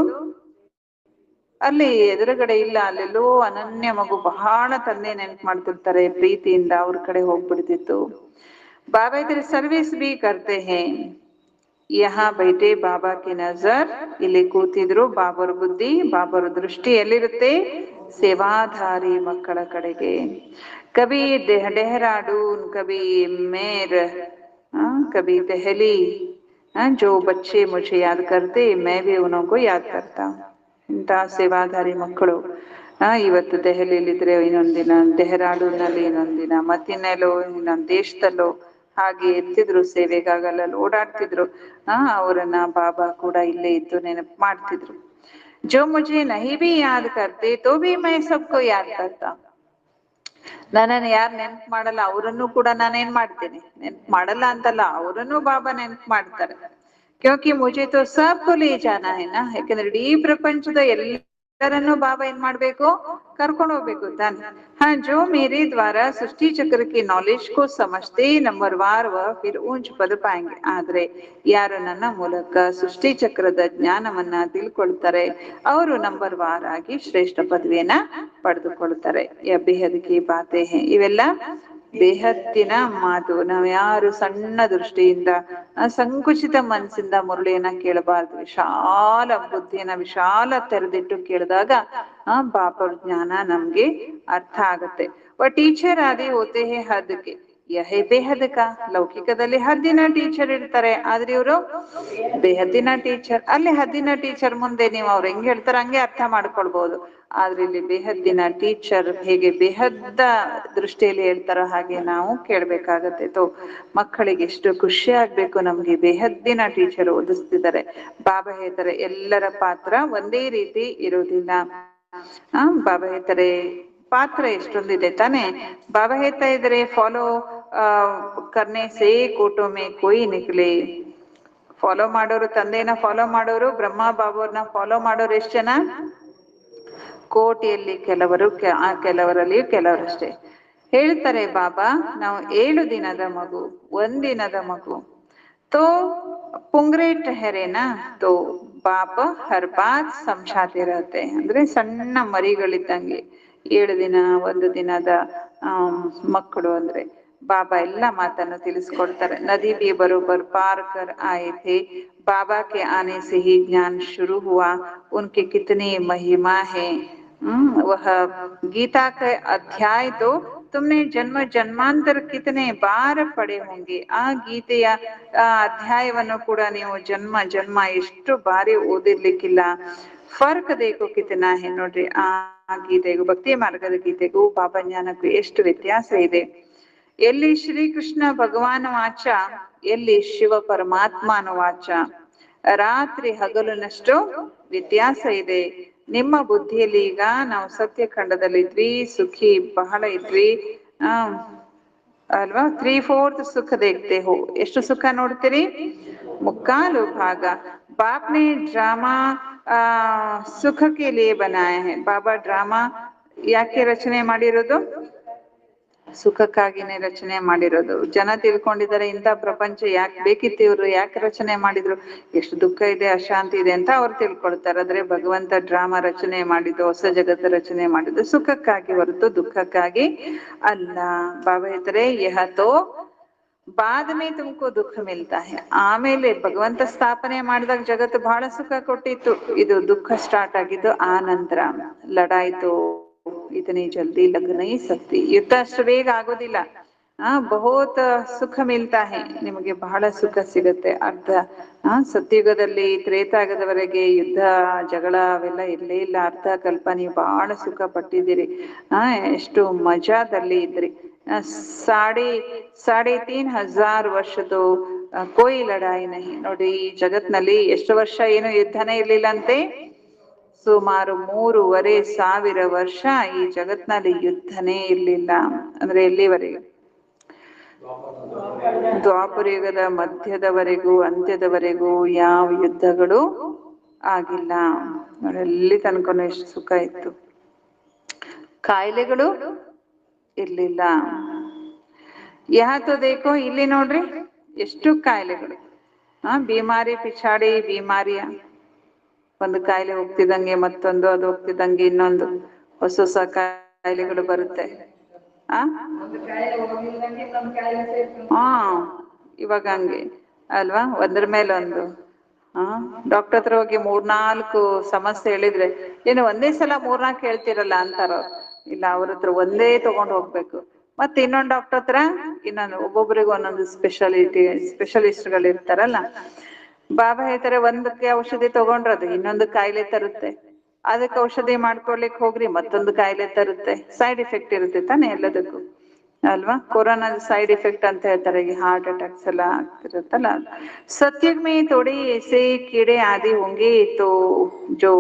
ಅಲ್ಲಿ ಎದುರುಗಡೆ ಇಲ್ಲ. ಅಲ್ಲೆಲ್ಲೋ ಅನನ್ಯ ಮಗು ಬಹಳ ತಂದೆ ನೆನ್ಪು ಮಾಡ್ತಿರ್ತಾರೆ, ಪ್ರೀತಿಯಿಂದ ಅವ್ರ ಕಡೆ ಹೋಗ್ಬಿಡ್ತಿತ್ತು. ಬಾಬಾ ಇದ್ರೆ ಸರ್ವಿಸ್ ಬಿ ಕರ್ತೆ ಹೇ ಯಹಾ ಬೈಟೆ ಬಾಬಾ ಕಿ ನಜರ್. ಇಲ್ಲಿ ಕೂತಿದ್ರು, ಬಾಬರ ಬುದ್ಧಿ, ಬಾಬರ ದೃಷ್ಟಿ ಎಲ್ಲಿರುತ್ತೆ, ಸೇವಾಧಾರಿ ಮಕ್ಕಳ ಕಡೆಗೆ. ಕಭಿ ಡೆಹರಾಡೂನ್, ಕಭಿ ಮೇರ್, ಕಭಿ ದೆಹಲಿ. ಜೋ ಬಚ್ಚೆ ಮುझे ಯಾದ್ ಕರ್ತೆ ಮೈ ಭಿ ಉನ್ಹೋ ಯಾದ್ ಕರ್ತಾ. ಇಂತ ಸೇವಾಧಾರಿ ಮಕ್ಕಳು ಇವತ್ತು ದೆಹಲಿಯಲ್ಲಿದ್ರೆ ಇನ್ನೊಂದಿನ ಡೆಹರಾಡೂನ್ನಲ್ಲಿ, ಇನ್ನೊಂದಿನ ಮತ್ತಿನೆಲ್ಲೋ ಇನ್ನೊಂದ್ ದೇಶದಲ್ಲೋ ಹಾಗೆ ಇರ್ತಿದ್ರು, ಸೇವೆಗಾಗಲ್ಲ ಓಡಾಡ್ತಿದ್ರು. ಅವರನ್ನ ಬಾಬಾ ಕೂಡ ಇಲ್ಲೇ ಇದ್ದು ನೆನಪು ಮಾಡ್ತಿದ್ರು. ಜೋ ಮುझे ನಹಿ ಭಿ ಯಾದ್ ಕರ್ತೆ ತೋ ಭಿ ಮೈ ಸಬ್ಕೋ ಯಾದ್ ಕರ್ತಾ. ನನ್ನನ್ನು ಯಾರು ನೆನ್ಪು ಮಾಡಲ್ಲ ಅವರನ್ನು ಕೂಡ ನಾನೇನ್ ಮಾಡ್ತೇನೆ, ನೆನ್ಪು ಮಾಡಲ್ಲ ಅಂತಲ್ಲ, ಅವರನ್ನು ಬಾಬಾ ನೆನ್ಪು ಮಾಡ್ತಾರೆ. ಕ್ಯೋಂಕಿ ಮುझे ತೋ ಸಬ್ಕೋ ಲೇ ಜಾನಾ ಹೈ ನಾ. ಯಾಕಂದ್ರೆ ಇಡೀ ಪ್ರಪಂಚದ ಎಲ್ಲರನ್ನು ಬಾಬಾ ಏನ್ ಮಾಡ್ಬೇಕು, ಕರ್ಕೊಂಡು ಹೋಗ್ಬೇಕು ತಾನೆ. ಜೋ ಮೇರೆ ದ್ವಾರ ಸೃಷ್ಟಿ ಚಕ್ರ ಕಿ ನಾಲೆಜ್ ಕೋ ಸಮಜ್ತೆ ನಂಬರ್ ವಾರ್ ವ ಫಿರ್ ಊಂಚ್ ಪದ ಪಾಯಂಗೆ. ಆದ್ರೆ ಯಾರು ನನ್ನ ಮೂಲಕ ಸೃಷ್ಟಿ ಚಕ್ರದ ಜ್ಞಾನವನ್ನ ತಿಳ್ಕೊಳ್ತಾರೆ, ಅವರು ನಂಬರ್ ವಾರ್ ಆಗಿ ಶ್ರೇಷ್ಠ ಪದವಿಯನ್ನ ಪಡೆದುಕೊಳ್ತಾರೆ. ಬೇಹದ್ ಕಿ ಬಾತೆ ಹೇ. ಇವೆಲ್ಲ ಬೇಹದ್ದಿನ ಮಾತು. ನಾವ್ ಯಾರು ಸಣ್ಣ ದೃಷ್ಟಿಯಿಂದ, ಸಂಕುಚಿತ ಮನಸ್ಸಿಂದ ಮುರಳಿಯನ್ನ ಕೇಳಬಾರ್ದು. ವಿಶಾಲ ಬುದ್ಧಿಯನ್ನ ವಿಶಾಲ ತೆರೆದಿಟ್ಟು ಕೇಳಿದಾಗ ಬಾಬಾ ಜ್ಞಾನ ನಮ್ಗೆ ಅರ್ಥ ಆಗತ್ತೆ. ಟೀಚರ್ ಆದಿ ಹೋತೆ ಹೇ ಹದ್ಕೆ ಯಹೇ ಬೇಹದ್ ಕಾ. ಲೌಕಿಕದಲ್ಲಿ ಹದ್ದಿನ ಟೀಚರ್ ಇರ್ತಾರೆ, ಆದ್ರೆ ಇವರು ಬೇಹದ್ದಿನ ಟೀಚರ್. ಅಲ್ಲಿ ಹದ್ದಿನ ಟೀಚರ್ ಮುಂದೆ ನೀವು ಅವ್ರು ಹೆಂಗ್ ಹೇಳ್ತಾರ ಹಂಗೆ ಅರ್ಥ ಮಾಡ್ಕೊಳ್ಬಹುದು. ಆದ್ರೆ ಇಲ್ಲಿ ಬೇಹದ್ದಿನ ಟೀಚರ್ ಹೇಗೆ ಬೇಹದ್ದ ದೃಷ್ಟಿಯಲ್ಲಿ ಹೇಳ್ತಾರೋ ಹಾಗೆ ನಾವು ಕೇಳ್ಬೇಕಾಗತ್ತೆ. ಮಕ್ಕಳಿಗೆ ಎಷ್ಟು ಖುಷಿ ಆಗ್ಬೇಕು, ನಮ್ಗೆ ಬೇಹದ್ದಿನ ಟೀಚರ್ ಓದಿಸ್ತಿದ್ದಾರೆ. ಬಾಬಾ ಹೇಳ್ತಾರೆ ಎಲ್ಲರ ಪಾತ್ರ ಒಂದೇ ರೀತಿ ಇರುವುದಿಲ್ಲ. ಬಾಬಾ ಹೇಳ್ತಾರೆ ಪಾತ್ರ ಎಷ್ಟೊಂದಿದೆ ತಾನೆ. ಬಾಬಾ ಹೇಳ್ತಾ ಇದ್ರೆ ಫಾಲೋ ಕರ್ನೆ ಸೇ ಕೋಟೋ ಮೇ ಕೋಯಿ ನಿಕ್ಲೆ. ಫಾಲೋ ಮಾಡೋರು, ತಂದೆನ ಫಾಲೋ ಮಾಡೋರು, ಬ್ರಹ್ಮ ಬಾಬಾವ್ರನ್ನ ಫಾಲೋ ಮಾಡೋರು ಎಷ್ಟು ಜನ? ಕೋಟಿಯಲ್ಲಿ ಕೆಲವರು, ಕೆಲವರಲ್ಲಿ ಕೆಲವರಷ್ಟೇ. ಹೇಳ್ತಾರೆ ಬಾಬಾ ನಾವು 7 ದಿನದ ಮಗು, ಒಂದಿನದ ಮಗು. ತೋ ಪುಂಗ್ರೆ ಟಹರೆನಾ ತೋ ಬಾಪ ಹರ್ ಬಾತ್ ಸಮझाते रहते. ಅಂದ್ರೆ ಸಣ್ಣ ಮರಿಗಳಿದ್ದಂಗೆ 7 ದಿನ 1 ದಿನದ ಮಕ್ಕಳು ಅಂದ್ರೆ ಬಾಬಾ ಎಲ್ಲ ಮಾತನ್ನು ತಿಳಿಸ್ಕೊಡ್ತಾರೆ. ನದಿ ಬಿ ಬರೋಬರ್ ಪಾರ್ ಕರ್ ಆಯೆ ಥೆ, बाबा के आने से ही ज्ञान शुरू हुआ, उनके कितनी महिमा है। वह गीता के अध्याय तो तुमने जन्म जन्मांतर कितने बार पढ़े होंगे. ಆ ಗೀತೆಯ ಅಧ್ಯಾಯವನ್ನು ಕೂಡ ನೀವು ಜನ್ಮ ಜನ್ಮ ಎಷ್ಟು ಬಾರಿ ಓದಿರ್ಲಿಕ್ಕಿಲ್ಲ. ಫರ್ಕ್ ದೇಖೋ ಕಿತನಾ ಹೈ ನೋಡ್ರಿ. ಆ ಗೀತೆಗೂ ಭಕ್ತಿ ಮಾರ್ಗದ ಗೀತೆಗೂ ಬಾಬಾ ಜ್ಞಾನಕ್ಕೂ ಎಷ್ಟು ವ್ಯತ್ಯಾಸ ಇದೆ. ಎಲ್ಲಿ ಶ್ರೀಕೃಷ್ಣ ಭಗವಾನ್ ವಾಚ, ಎಲ್ಲಿ ಶಿವ ಪರಮಾತ್ಮನ ವಾಚ. ರಾತ್ರಿ ಹಗಲಿನಷ್ಟು ವ್ಯತ್ಯಾಸ ಇದೆ. ನಿಮ್ಮ ಬುದ್ಧಿಯಲ್ಲಿ ಈಗ ನಾವು ಸತ್ಯಖಂಡದಲ್ಲಿದ್ವಿ, ಸುಖಿ ಬಹಳ ಇದ್ವಿ ಅಲ್ವಾ. 3/4 ಸುಖ ದೇಖ್ತೆ ಹೋ. ಎಷ್ಟು ಸುಖ ನೋಡ್ತೀರಿ? ಮುಕ್ಕಾಲು ಭಾಗ. ಬಾಪ್ನೆ ಡ್ರಾಮಾ ಸುಖಕ್ಕೆ ಲಿಯೇ ಬನಾಯ ಹೈ. ಬಾಬಾ ಡ್ರಾಮಾ ಯಾಕೆ ರಚನೆ ಮಾಡಿರೋದು? ಸುಖಕ್ಕಾಗಿನೇ ರಚನೆ ಮಾಡಿರೋದು. ಜನ ತಿಳ್ಕೊಂಡಿದ್ದಾರೆ ಇಂಥ ಪ್ರಪಂಚ ಯಾಕೆ ಬೇಕಿತ್ತು, ಇವ್ರು ಯಾಕೆ ರಚನೆ ಮಾಡಿದ್ರು, ಎಷ್ಟು ದುಃಖ ಇದೆ ಅಶಾಂತಿ ಇದೆ ಅಂತ ಅವ್ರು ತಿಳ್ಕೊಳ್ತಾರೆ. ಆದ್ರೆ ಭಗವಂತ ಡ್ರಾಮಾ ರಚನೆ ಮಾಡಿದ್ದು, ಹೊಸ ಜಗತ್ತು ರಚನೆ ಮಾಡಿದ್ದು ಸುಖಕ್ಕಾಗಿ ಹೊರತು ದುಃಖಕ್ಕಾಗಿ ಅಲ್ಲ. ಬಾಬಾ ಹೇಳ್ತಾರೆ ಯಹತೋ ಬಾದ್ ಮೇ ತುಮಕೋ ದುಃಖ ಮಿಲ್ತಾ ಹೈ. ಆಮೇಲೆ ಭಗವಂತ ಸ್ಥಾಪನೆ ಮಾಡಿದಾಗ ಜಗತ್ತು ಬಹಳ ಸುಖ ಕೊಟ್ಟಿತ್ತು, ಇದು ದುಃಖ ಸ್ಟಾರ್ಟ್ ಆಗಿದ್ದು ಆ ನಂತರ. ಲಡಾಯ್ತು ಇತನಿ ಜಲ್ದಿ ಲಗ್ ನಹೀ ಸಕ್ತಿ. ಯುದ್ಧ ಅಷ್ಟು ಬೇಗ ಆಗೋದಿಲ್ಲ. ಬಹುತ್ ಸುಖ ಮಿಲ್ತಾ ಹೈ, ನಿಮಗೆ ಬಹಳ ಸುಖ ಸಿಗುತ್ತೆ. ಸತ್ಯುಗದಲ್ಲಿ ತ್ರೇತಾಯುಗದವರೆಗೆ ಯುದ್ಧ ಜಗಳ ಅವೆಲ್ಲ ಇರ್ಲೇ ಇಲ್ಲ. ಅರ್ಧ ಕಲ್ಪ ನೀವು ಬಹಳ ಸುಖ ಪಟ್ಟಿದ್ದೀರಿ. ಎಷ್ಟು ಮಜಾದಲ್ಲಿ ಇದ್ರಿ. 3,500 ವರ್ಷದ್ದು ಕೋಯಿ ಲಡಾಯಿ ನಹಿ. ನೋಡಿ ಈ ಜಗತ್ನಲ್ಲಿ ಎಷ್ಟು ವರ್ಷ ಏನು ಯುದ್ಧನೇ ಇರ್ಲಿಲ್ಲ ಅಂತೆ. ಸುಮಾರು 3,500 ವರ್ಷ ಈ ಜಗತ್ನಲ್ಲಿ ಯುದ್ಧನೇ ಇರ್ಲಿಲ್ಲ. ಅಂದ್ರೆ ಎಲ್ಲಿವರೆಗೆ? ದ್ವಾಪರ ಯುಗದ ಮಧ್ಯದವರೆಗೂ ಅಂತ್ಯದವರೆಗೂ ಯಾವ ಯುದ್ಧಗಳು ಆಗಿಲ್ಲ. ಎಲ್ಲಿ ತನಕನೂ ಎಷ್ಟು ಸುಖ ಇತ್ತು. ಕಾಯಿಲೆಗಳು ಇರ್ಲಿಲ್ಲ. ಯಾತೋ ದೇಕೋ ಇಲ್ಲಿ ನೋಡ್ರಿ ಎಷ್ಟು ಕಾಯಿಲೆಗಳು. ಬಿಮಾರಿ ಪಿಛಾಡಿ ಬಿಮಾರಿಯ. ಒಂದು ಕಾಯಿಲೆ ಹೋಗ್ತಿದ್ದಂಗೆ ಮತ್ತೊಂದು, ಅದು ಹೋಗ್ತಿದ್ದಂಗೆ ಇನ್ನೊಂದು, ಹೊಸ ಹೊಸ ಕಾಯಿಲೆಗಳು ಬರುತ್ತೆ. ಇವಾಗ ಹಂಗೆ ಅಲ್ವಾ, ಒಂದ್ರ ಮೇಲೆ ಒಂದು. ಡಾಕ್ಟರ್ ಹತ್ರ ಹೋಗಿ 3-4 ಸಮಸ್ಯೆ ಹೇಳಿದ್ರೆ ಏನು ಒಂದೇ ಸಲ 3-4 ಹೇಳ್ತಿರಲ್ಲ ಅಂತಾರ. ಇಲ್ಲ, ಅವ್ರ ಹತ್ರ ಒಂದೇ ತಗೊಂಡು ಹೋಗ್ಬೇಕು. ಮತ್ತೆ ಇನ್ನೊಂದು ಡಾಕ್ಟರ್ ಹತ್ರ ಇನ್ನೊಂದು, ಒಬ್ಬೊಬ್ರಿಗೂ ಒಂದೊಂದು ಸ್ಪೆಷಲಿಸ್ಟ್ಗಳು ಇರ್ತಾರಲ್ಲ. ಬಾಬಾ ಹೇಳ್ತಾರೆ ಒಂದಕ್ಕೆ ಔಷಧಿ ತಗೊಂಡ್ರದು ಇನ್ನೊಂದು ಕಾಯಿಲೆ ತರುತ್ತೆ. ಅದಕ್ಕೆ ಔಷಧಿ ಮಾಡ್ಕೊಳ್ಲಿಕ್ಕೆ ಹೋಗ್ರಿ ಮತ್ತೊಂದು ಕಾಯಿಲೆ ತರುತ್ತೆ. ಸೈಡ್ ಎಫೆಕ್ಟ್ ಇರುತ್ತೆ ತಾನೆ ಎಲ್ಲದಕ್ಕೂ ಅಲ್ವಾ. ಕೊರೋನಾದ ಸೈಡ್ ಎಫೆಕ್ಟ್ ಅಂತ ಹೇಳ್ತಾರೆ, ಈ ಹಾರ್ಟ್ ಅಟ್ಯಾಕ್ಸ್ ಎಲ್ಲ ಆಗ್ತಿರುತ್ತಲ್ಲ. ಸತ್ಯುಗ್ ಮೇ ಥೋಡೆ ऐसे कीड़े आदि होंगे तो जो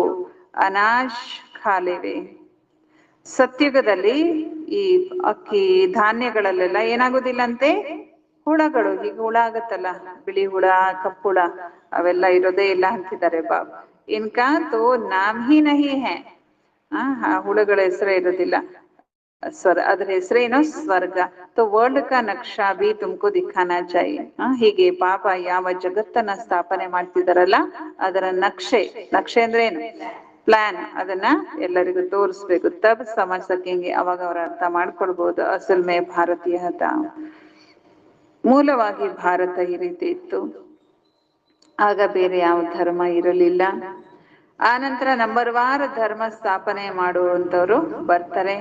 अनाज खा लेवे. ಸತ್ಯುಗದಲ್ಲಿ ಈ ಅಕ್ಕಿ ಧಾನ್ಯಗಳಲ್ಲೆಲ್ಲ ಏನಾಗೋದಿಲ್ಲಂತೆ, ಹುಳಗಳು. ಈಗ ಹುಳ ಆಗತ್ತಲ್ಲ, ಬಿಳಿ ಹುಳ ಕಪ್ಪು ಹುಳ ಅವೆಲ್ಲ ಇರೋದೇ ಇಲ್ಲ ಅಂತಿದ್ದಾರೆ ಬಾಬಾ. ಇನ್ಕಾ ತೋ ನಾಮ್ ಹಿ ನಹಿ ಹೈ. ಹುಳುಗಳ ಹೆಸರೇ ಇರೋದಿಲ್ಲ. ಅದ್ರ ಹೆಸರೇನೋ ಸ್ವರ್ಗ. ತೋ ವರ್ಲ್ಡ್ ಕಾ ನಕ್ಷಾ ಬಿ ತುಮಕೋ ದಿಖಾನಾ ಚಾಹಿಯೆ. ಹೀಗೆ ಬಾಬಾ ಯಾವ ಜಗತ್ತನ್ನ ಸ್ಥಾಪನೆ ಮಾಡ್ತಿದಾರಲ್ಲ ಅದರ ನಕ್ಷೆ. ನಕ್ಷೆ ಅಂದ್ರೆ ಏನು? ಪ್ಲಾನ್. ಅದನ್ನ ಎಲ್ಲರಿಗೂ ತೋರಿಸ್ಬೇಕು. ತಬ್ ಸಮಜ್ ಸಕೆಂಗೆ. ಅವಾಗ ಅವ್ರ ಅರ್ಥ ಮಾಡ್ಕೊಳ್ಬಹುದು. ಅಸಲ್ ಮೇ ಭಾರತೀಯ ಹತ. ಮೂಲವಾಗಿ ಭಾರತ ಈ ರೀತಿ ಇತ್ತು. ಆಗ ಬೇರೆ ಯಾವ ಧರ್ಮ ಇರಲಿಲ್ಲ. ಆನಂತರ ನಂಬರ್ ವಾರ ಧರ್ಮ ಸ್ಥಾಪನೆ ಮಾಡುವಂತವ್ರು ಬರ್ತಾರೆ.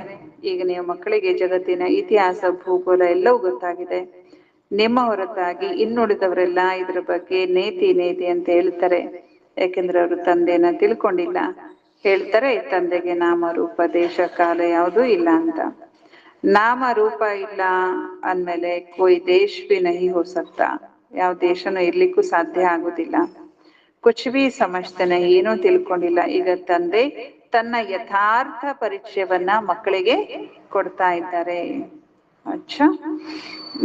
ಈಗ ನೀವು ಮಕ್ಕಳಿಗೆ ಜಗತ್ತಿನ ಇತಿಹಾಸ ಭೂಗೋಳ ಎಲ್ಲವೂ ಗೊತ್ತಾಗಿದೆ. ನಿಮ್ಮ ಹೊರತಾಗಿ ಇನ್ನುಳಿದವರೆಲ್ಲ ಇದ್ರ ಬಗ್ಗೆ ನೇತಿ ನೇತಿ ಅಂತ ಹೇಳ್ತಾರೆ. ಯಾಕೆಂದ್ರೆ ಅವರು ತಂದೆನ ತಿಳ್ಕೊಂಡಿಲ್ಲ. ಹೇಳ್ತಾರೆ ತಂದೆಗೆ ನಾಮರೂಪ ದೇಶ ಕಾಲ ಯಾವುದೂ ಇಲ್ಲ ಅಂತ. ನಾಮ ರೂಪ ಇಲ್ಲ ಅಂದ್ಮೇಲೆ ಕೋಯಿ ದೇಶ ಬಿ ನಹಿ ಹೋ ಸಕ್ತಾ, ಯಾವ ದೇಶನೂ ಇರ್ಲಿಕ್ಕೂ ಸಾಧ್ಯ ಆಗುದಿಲ್ಲ. ಕುಚ್ ಬಿ ಸಮಜ್ತೇನೆ, ಏನೂ ತಿಳ್ಕೊಂಡಿಲ್ಲ. ಈಗ ತಂದೆ ತನ್ನ ಯಥಾರ್ಥ ಪರಿಚಯವನ್ನ ಮಕ್ಕಳಿಗೆ ಕೊಡ್ತಾ ಇದ್ದಾರೆ. अच्छा,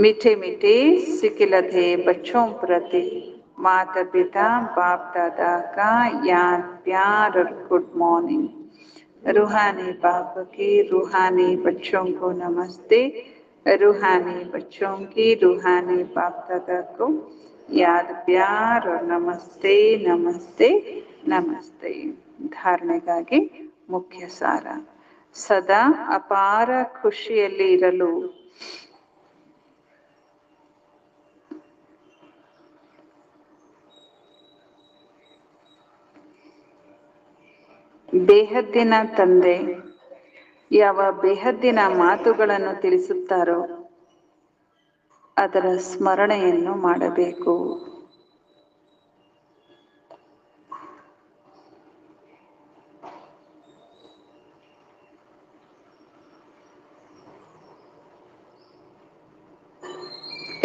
मीठे मीठे सिकिलते बच्चों प्रति माता पिता बाप दादा का याद प्यार और गुड मॉर्निंग. रूहानी बाप के रूहानी बच्चों को नमस्ते. रूहानी बच्चों की रूहानी बाप दादा को याद प्यार और नमस्ते नमस्ते नमस्ते. ಧಾರಣೆಗಾಗಿ ಮುಖ್ಯ ಸಾರ: ಸದಾ ಅಪಾರ ಖುಷಿಯಲ್ಲಿ ಇರಲು ಬೇಹದ್ದಿನ ತಂದೆ ಯಾವ ಬೇಹದ್ದಿನ ಮಾತುಗಳನ್ನು ತಿಳಿಸುತ್ತಾರೋ ಅದರ ಸ್ಮರಣೆಯನ್ನು ಮಾಡಬೇಕು.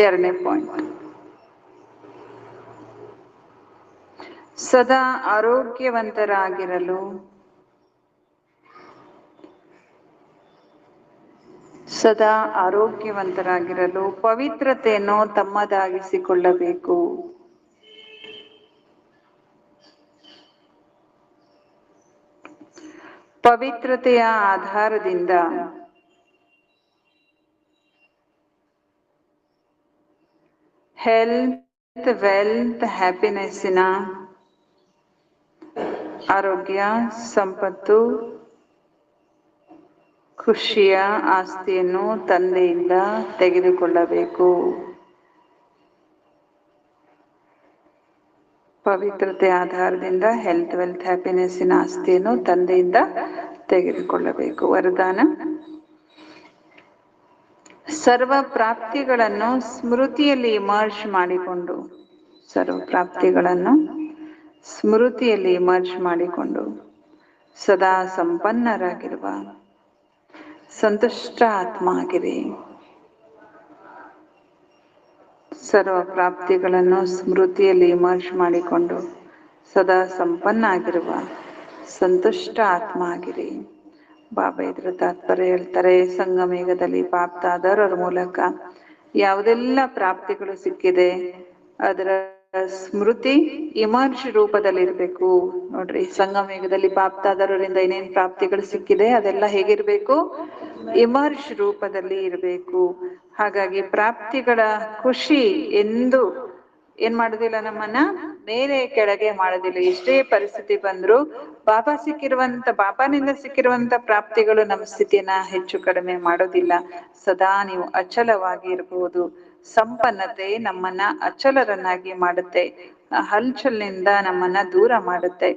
ಎರಡನೇ ಪಾಯಿಂಟ್: ಸದಾ ಆರೋಗ್ಯವಂತರಾಗಿರಲು ಪವಿತ್ರತೆಯನ್ನು ತಮ್ಮದಾಗಿಸಿಕೊಳ್ಳಬೇಕು. ಪವಿತ್ರತೆಯ ಆಧಾರದಿಂದ ಹೆಲ್ತ್, ವೆಲ್ತ್, ಹ್ಯಾಪಿನೆಸ್ಸಿನ ಆರೋಗ್ಯ, ಸಂಪತ್ತು, ಖುಷಿಯ ಆಸ್ತಿಯನ್ನು ತಂದೆಯಿಂದ ತೆಗೆದುಕೊಳ್ಳಬೇಕು. ಪವಿತ್ರತೆ ಆಧಾರದಿಂದ ಹೆಲ್ತ್, ವೆಲ್ತ್, ಹ್ಯಾಪಿನೆಸ್ಸಿನ ಆಸ್ತಿಯನ್ನು ತಂದೆಯಿಂದ ತೆಗೆದುಕೊಳ್ಳಬೇಕು. ವರದಾನ: ಸರ್ವ ಪ್ರಾಪ್ತಿಗಳನ್ನು ಸ್ಮೃತಿಯಲ್ಲಿ ಇಮರ್ಜ್ ಮಾಡಿಕೊಂಡು ಸದಾ ಸಂಪನ್ನರಾಗಿರುವ ಸಂತುಷ್ಟ ಆತ್ಮ ಆಗಿರಿ. ಸರ್ವ ಪ್ರಾಪ್ತಿಗಳನ್ನು ಸ್ಮೃತಿಯಲ್ಲಿ ಇಮರ್ಜ್ ಮಾಡಿಕೊಂಡು ಸದಾ ಸಂಪನ್ನ ಆಗಿರುವ ಸಂತುಷ್ಟ ಆತ್ಮ ಆಗಿರಿ. ಬಾಬಾ ಇದ್ರ ತಾತ್ಪರ್ಯ ಹೇಳ್ತಾರೆ, ಸಂಗಮೇಘದಲ್ಲಿ ಬಾಪ್ತಾದರರ ಮೂಲಕ ಯಾವುದೆಲ್ಲ ಪ್ರಾಪ್ತಿಗಳು ಸಿಕ್ಕಿದೆ ಅದರ ಸ್ಮೃತಿ ಇಮರ್ಜ್ ರೂಪದಲ್ಲಿ ಇರ್ಬೇಕು. ನೋಡ್ರಿ, ಸಂಗಮೇಘದಲ್ಲಿ ಬಾಪ್ತಾದರರಿಂದ ಏನೇನ್ ಪ್ರಾಪ್ತಿಗಳು ಸಿಕ್ಕಿದೆ ಅದೆಲ್ಲ ಹೇಗಿರ್ಬೇಕು? ಇಮರ್ಜ್ ರೂಪದಲ್ಲಿ ಇರಬೇಕು. ಹಾಗಾಗಿ ಪ್ರಾಪ್ತಿಗಳ ಖುಷಿ ಎಂದು ಏನ್ ಮಾಡುದಿಲ್ಲ, ನಮ್ಮನ್ನ ಮೇಲೆ ಕೆಳಗೆ ಮಾಡೋದಿಲ್ಲ. ಎಷ್ಟೇ ಪರಿಸ್ಥಿತಿ ಬಂದ್ರು ಬಾಬಾನಿಂದ ಸಿಕ್ಕಿರುವಂತ ಪ್ರಾಪ್ತಿಗಳು ನಮ್ಮ ಸ್ಥಿತಿಯನ್ನ ಹೆಚ್ಚು ಕಡಿಮೆ ಮಾಡೋದಿಲ್ಲ. ಸದಾ ನೀವು ಅಚಲವಾಗಿ ಇರಬಹುದು. ಸಂಪನ್ನತೆ ನಮ್ಮನ್ನ ಅಚಲರನ್ನಾಗಿ ಮಾಡುತ್ತೆ, ಹಲ್ಚಲ್ನಿಂದ ನಮ್ಮನ್ನ ದೂರ ಮಾಡುತ್ತೆ.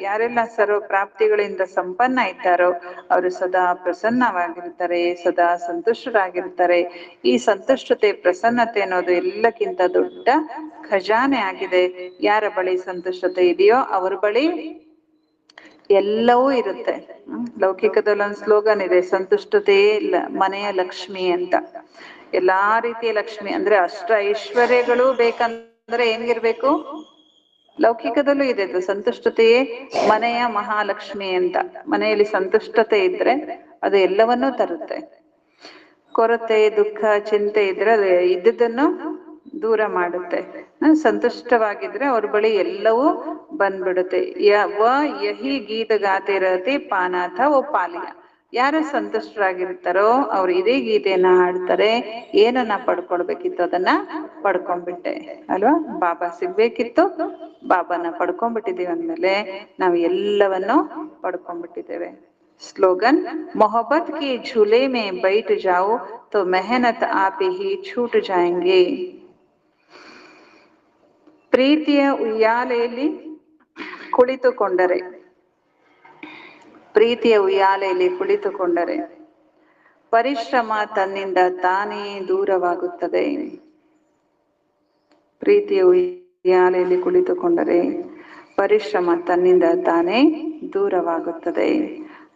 ಯಾರೆಲ್ಲ ಸರ್ವ ಪ್ರಾಪ್ತಿಗಳಿಂದ ಸಂಪನ್ನ ಇದ್ದಾರೋ ಅವರು ಸದಾ ಪ್ರಸನ್ನವಾಗಿರ್ತಾರೆ, ಸದಾ ಸಂತುಷ್ಟರಾಗಿರ್ತಾರೆ. ಈ ಸಂತುಷ್ಟತೆ, ಪ್ರಸನ್ನತೆ ಅನ್ನೋದು ಎಲ್ಲಕ್ಕಿಂತ ದೊಡ್ಡ ಖಜಾನೆ ಆಗಿದೆ. ಯಾರ ಬಳಿ ಸಂತುಷ್ಟತೆ ಇದೆಯೋ ಅವರ ಬಳಿ ಎಲ್ಲವೂ ಇರುತ್ತೆ. ಲೌಕಿಕದಲ್ಲಿ ಒಂದು ಸ್ಲೋಗನ್ ಇದೆ, ಸಂತುಷ್ಟತೆಯೇ ಮನೆಯ ಲಕ್ಷ್ಮಿ ಅಂತ. ಎಲ್ಲಾ ರೀತಿಯ ಲಕ್ಷ್ಮಿ ಅಂದ್ರೆ ಅಷ್ಟ ಐಶ್ವರ್ಯಗಳು ಬೇಕಂದ್ರೆ ಹೆಂಗಿರ್ಬೇಕು? ಲೌಕಿಕದಲ್ಲೂ ಇದೆ ಅದು, ಸಂತುಷ್ಟತೆಯೇ ಮನೆಯ ಮಹಾಲಕ್ಷ್ಮಿ ಅಂತ. ಮನೆಯಲ್ಲಿ ಸಂತುಷ್ಟತೆ ಇದ್ರೆ ಅದು ಎಲ್ಲವನ್ನೂ ತರುತ್ತೆ. ಕೊರತೆ, ದುಃಖ, ಚಿಂತೆ ಇದ್ರೆ ಅದು ಇದ್ದುದನ್ನು ದೂರ ಮಾಡುತ್ತೆ. ಸಂತುಷ್ಟವಾಗಿದ್ರೆ ಅವ್ರ ಬಳಿ ಎಲ್ಲವೂ ಬಂದ್ಬಿಡುತ್ತೆ. ಯಹಿ ಗೀತ ಗಾತೆ ರಹತಿ ಪಾನಾಥ ಓ ಪಾಲಿಯ. ಯಾರು ಸಂತುಷ್ಟರಾಗಿರ್ತಾರೋ ಅವ್ರು ಇದೇ ಗೀತೆಯನ್ನ ಹಾಡ್ತಾರೆ, ಏನನ್ನ ಪಡ್ಕೊಳ್ಬೇಕಿತ್ತು ಅದನ್ನ ಪಡ್ಕೊಂಡ್ಬಿಟ್ಟೆ ಅಲ್ವಾ. ಬಾಬಾ ಸಿಗ್ಬೇಕಿತ್ತು, ಬಾಬಾನ ಪಡ್ಕೊಂಡ್ಬಿಟ್ಟಿದೀವಿ ಅಂದ್ಮೇಲೆ ನಾವು ಎಲ್ಲವನ್ನು ಪಡ್ಕೊಂಡ್ಬಿಟ್ಟಿದ್ದೇವೆ. ಸ್ಲೋಗನ್: ಮೊಹಬ್ಬತ್ ಕಿ ಝೂಲೆ ಮೇ ಬೈಠ್ ಜಾओ तो मेहनत आप ही छूट जाएंगे. ಪ್ರೀತಿಯ ಉಯ್ಯಾಲೆಯಲ್ಲಿ ಕುಳಿತುಕೊಂಡರೆ ಪರಿಶ್ರಮ ತನ್ನಿಂದ ತಾನೇ ದೂರವಾಗುತ್ತದೆ. ಪ್ರೀತಿಯ ಉಯ್ಯಾಲೆಯಲ್ಲಿ ಕುಳಿತುಕೊಂಡರೆ ಪರಿಶ್ರಮ ತನ್ನಿಂದ ತಾನೇ ದೂರವಾಗುತ್ತದೆ.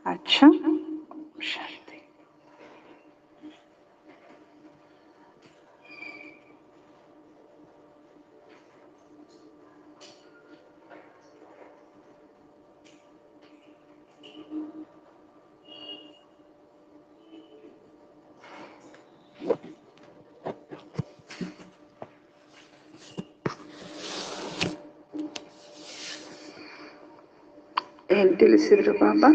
ಅಚ್ಚ ಶಾಂತಿ. ಏನ್ ತಿಳಿಸಿದ್ರು ಬಾಬಾ?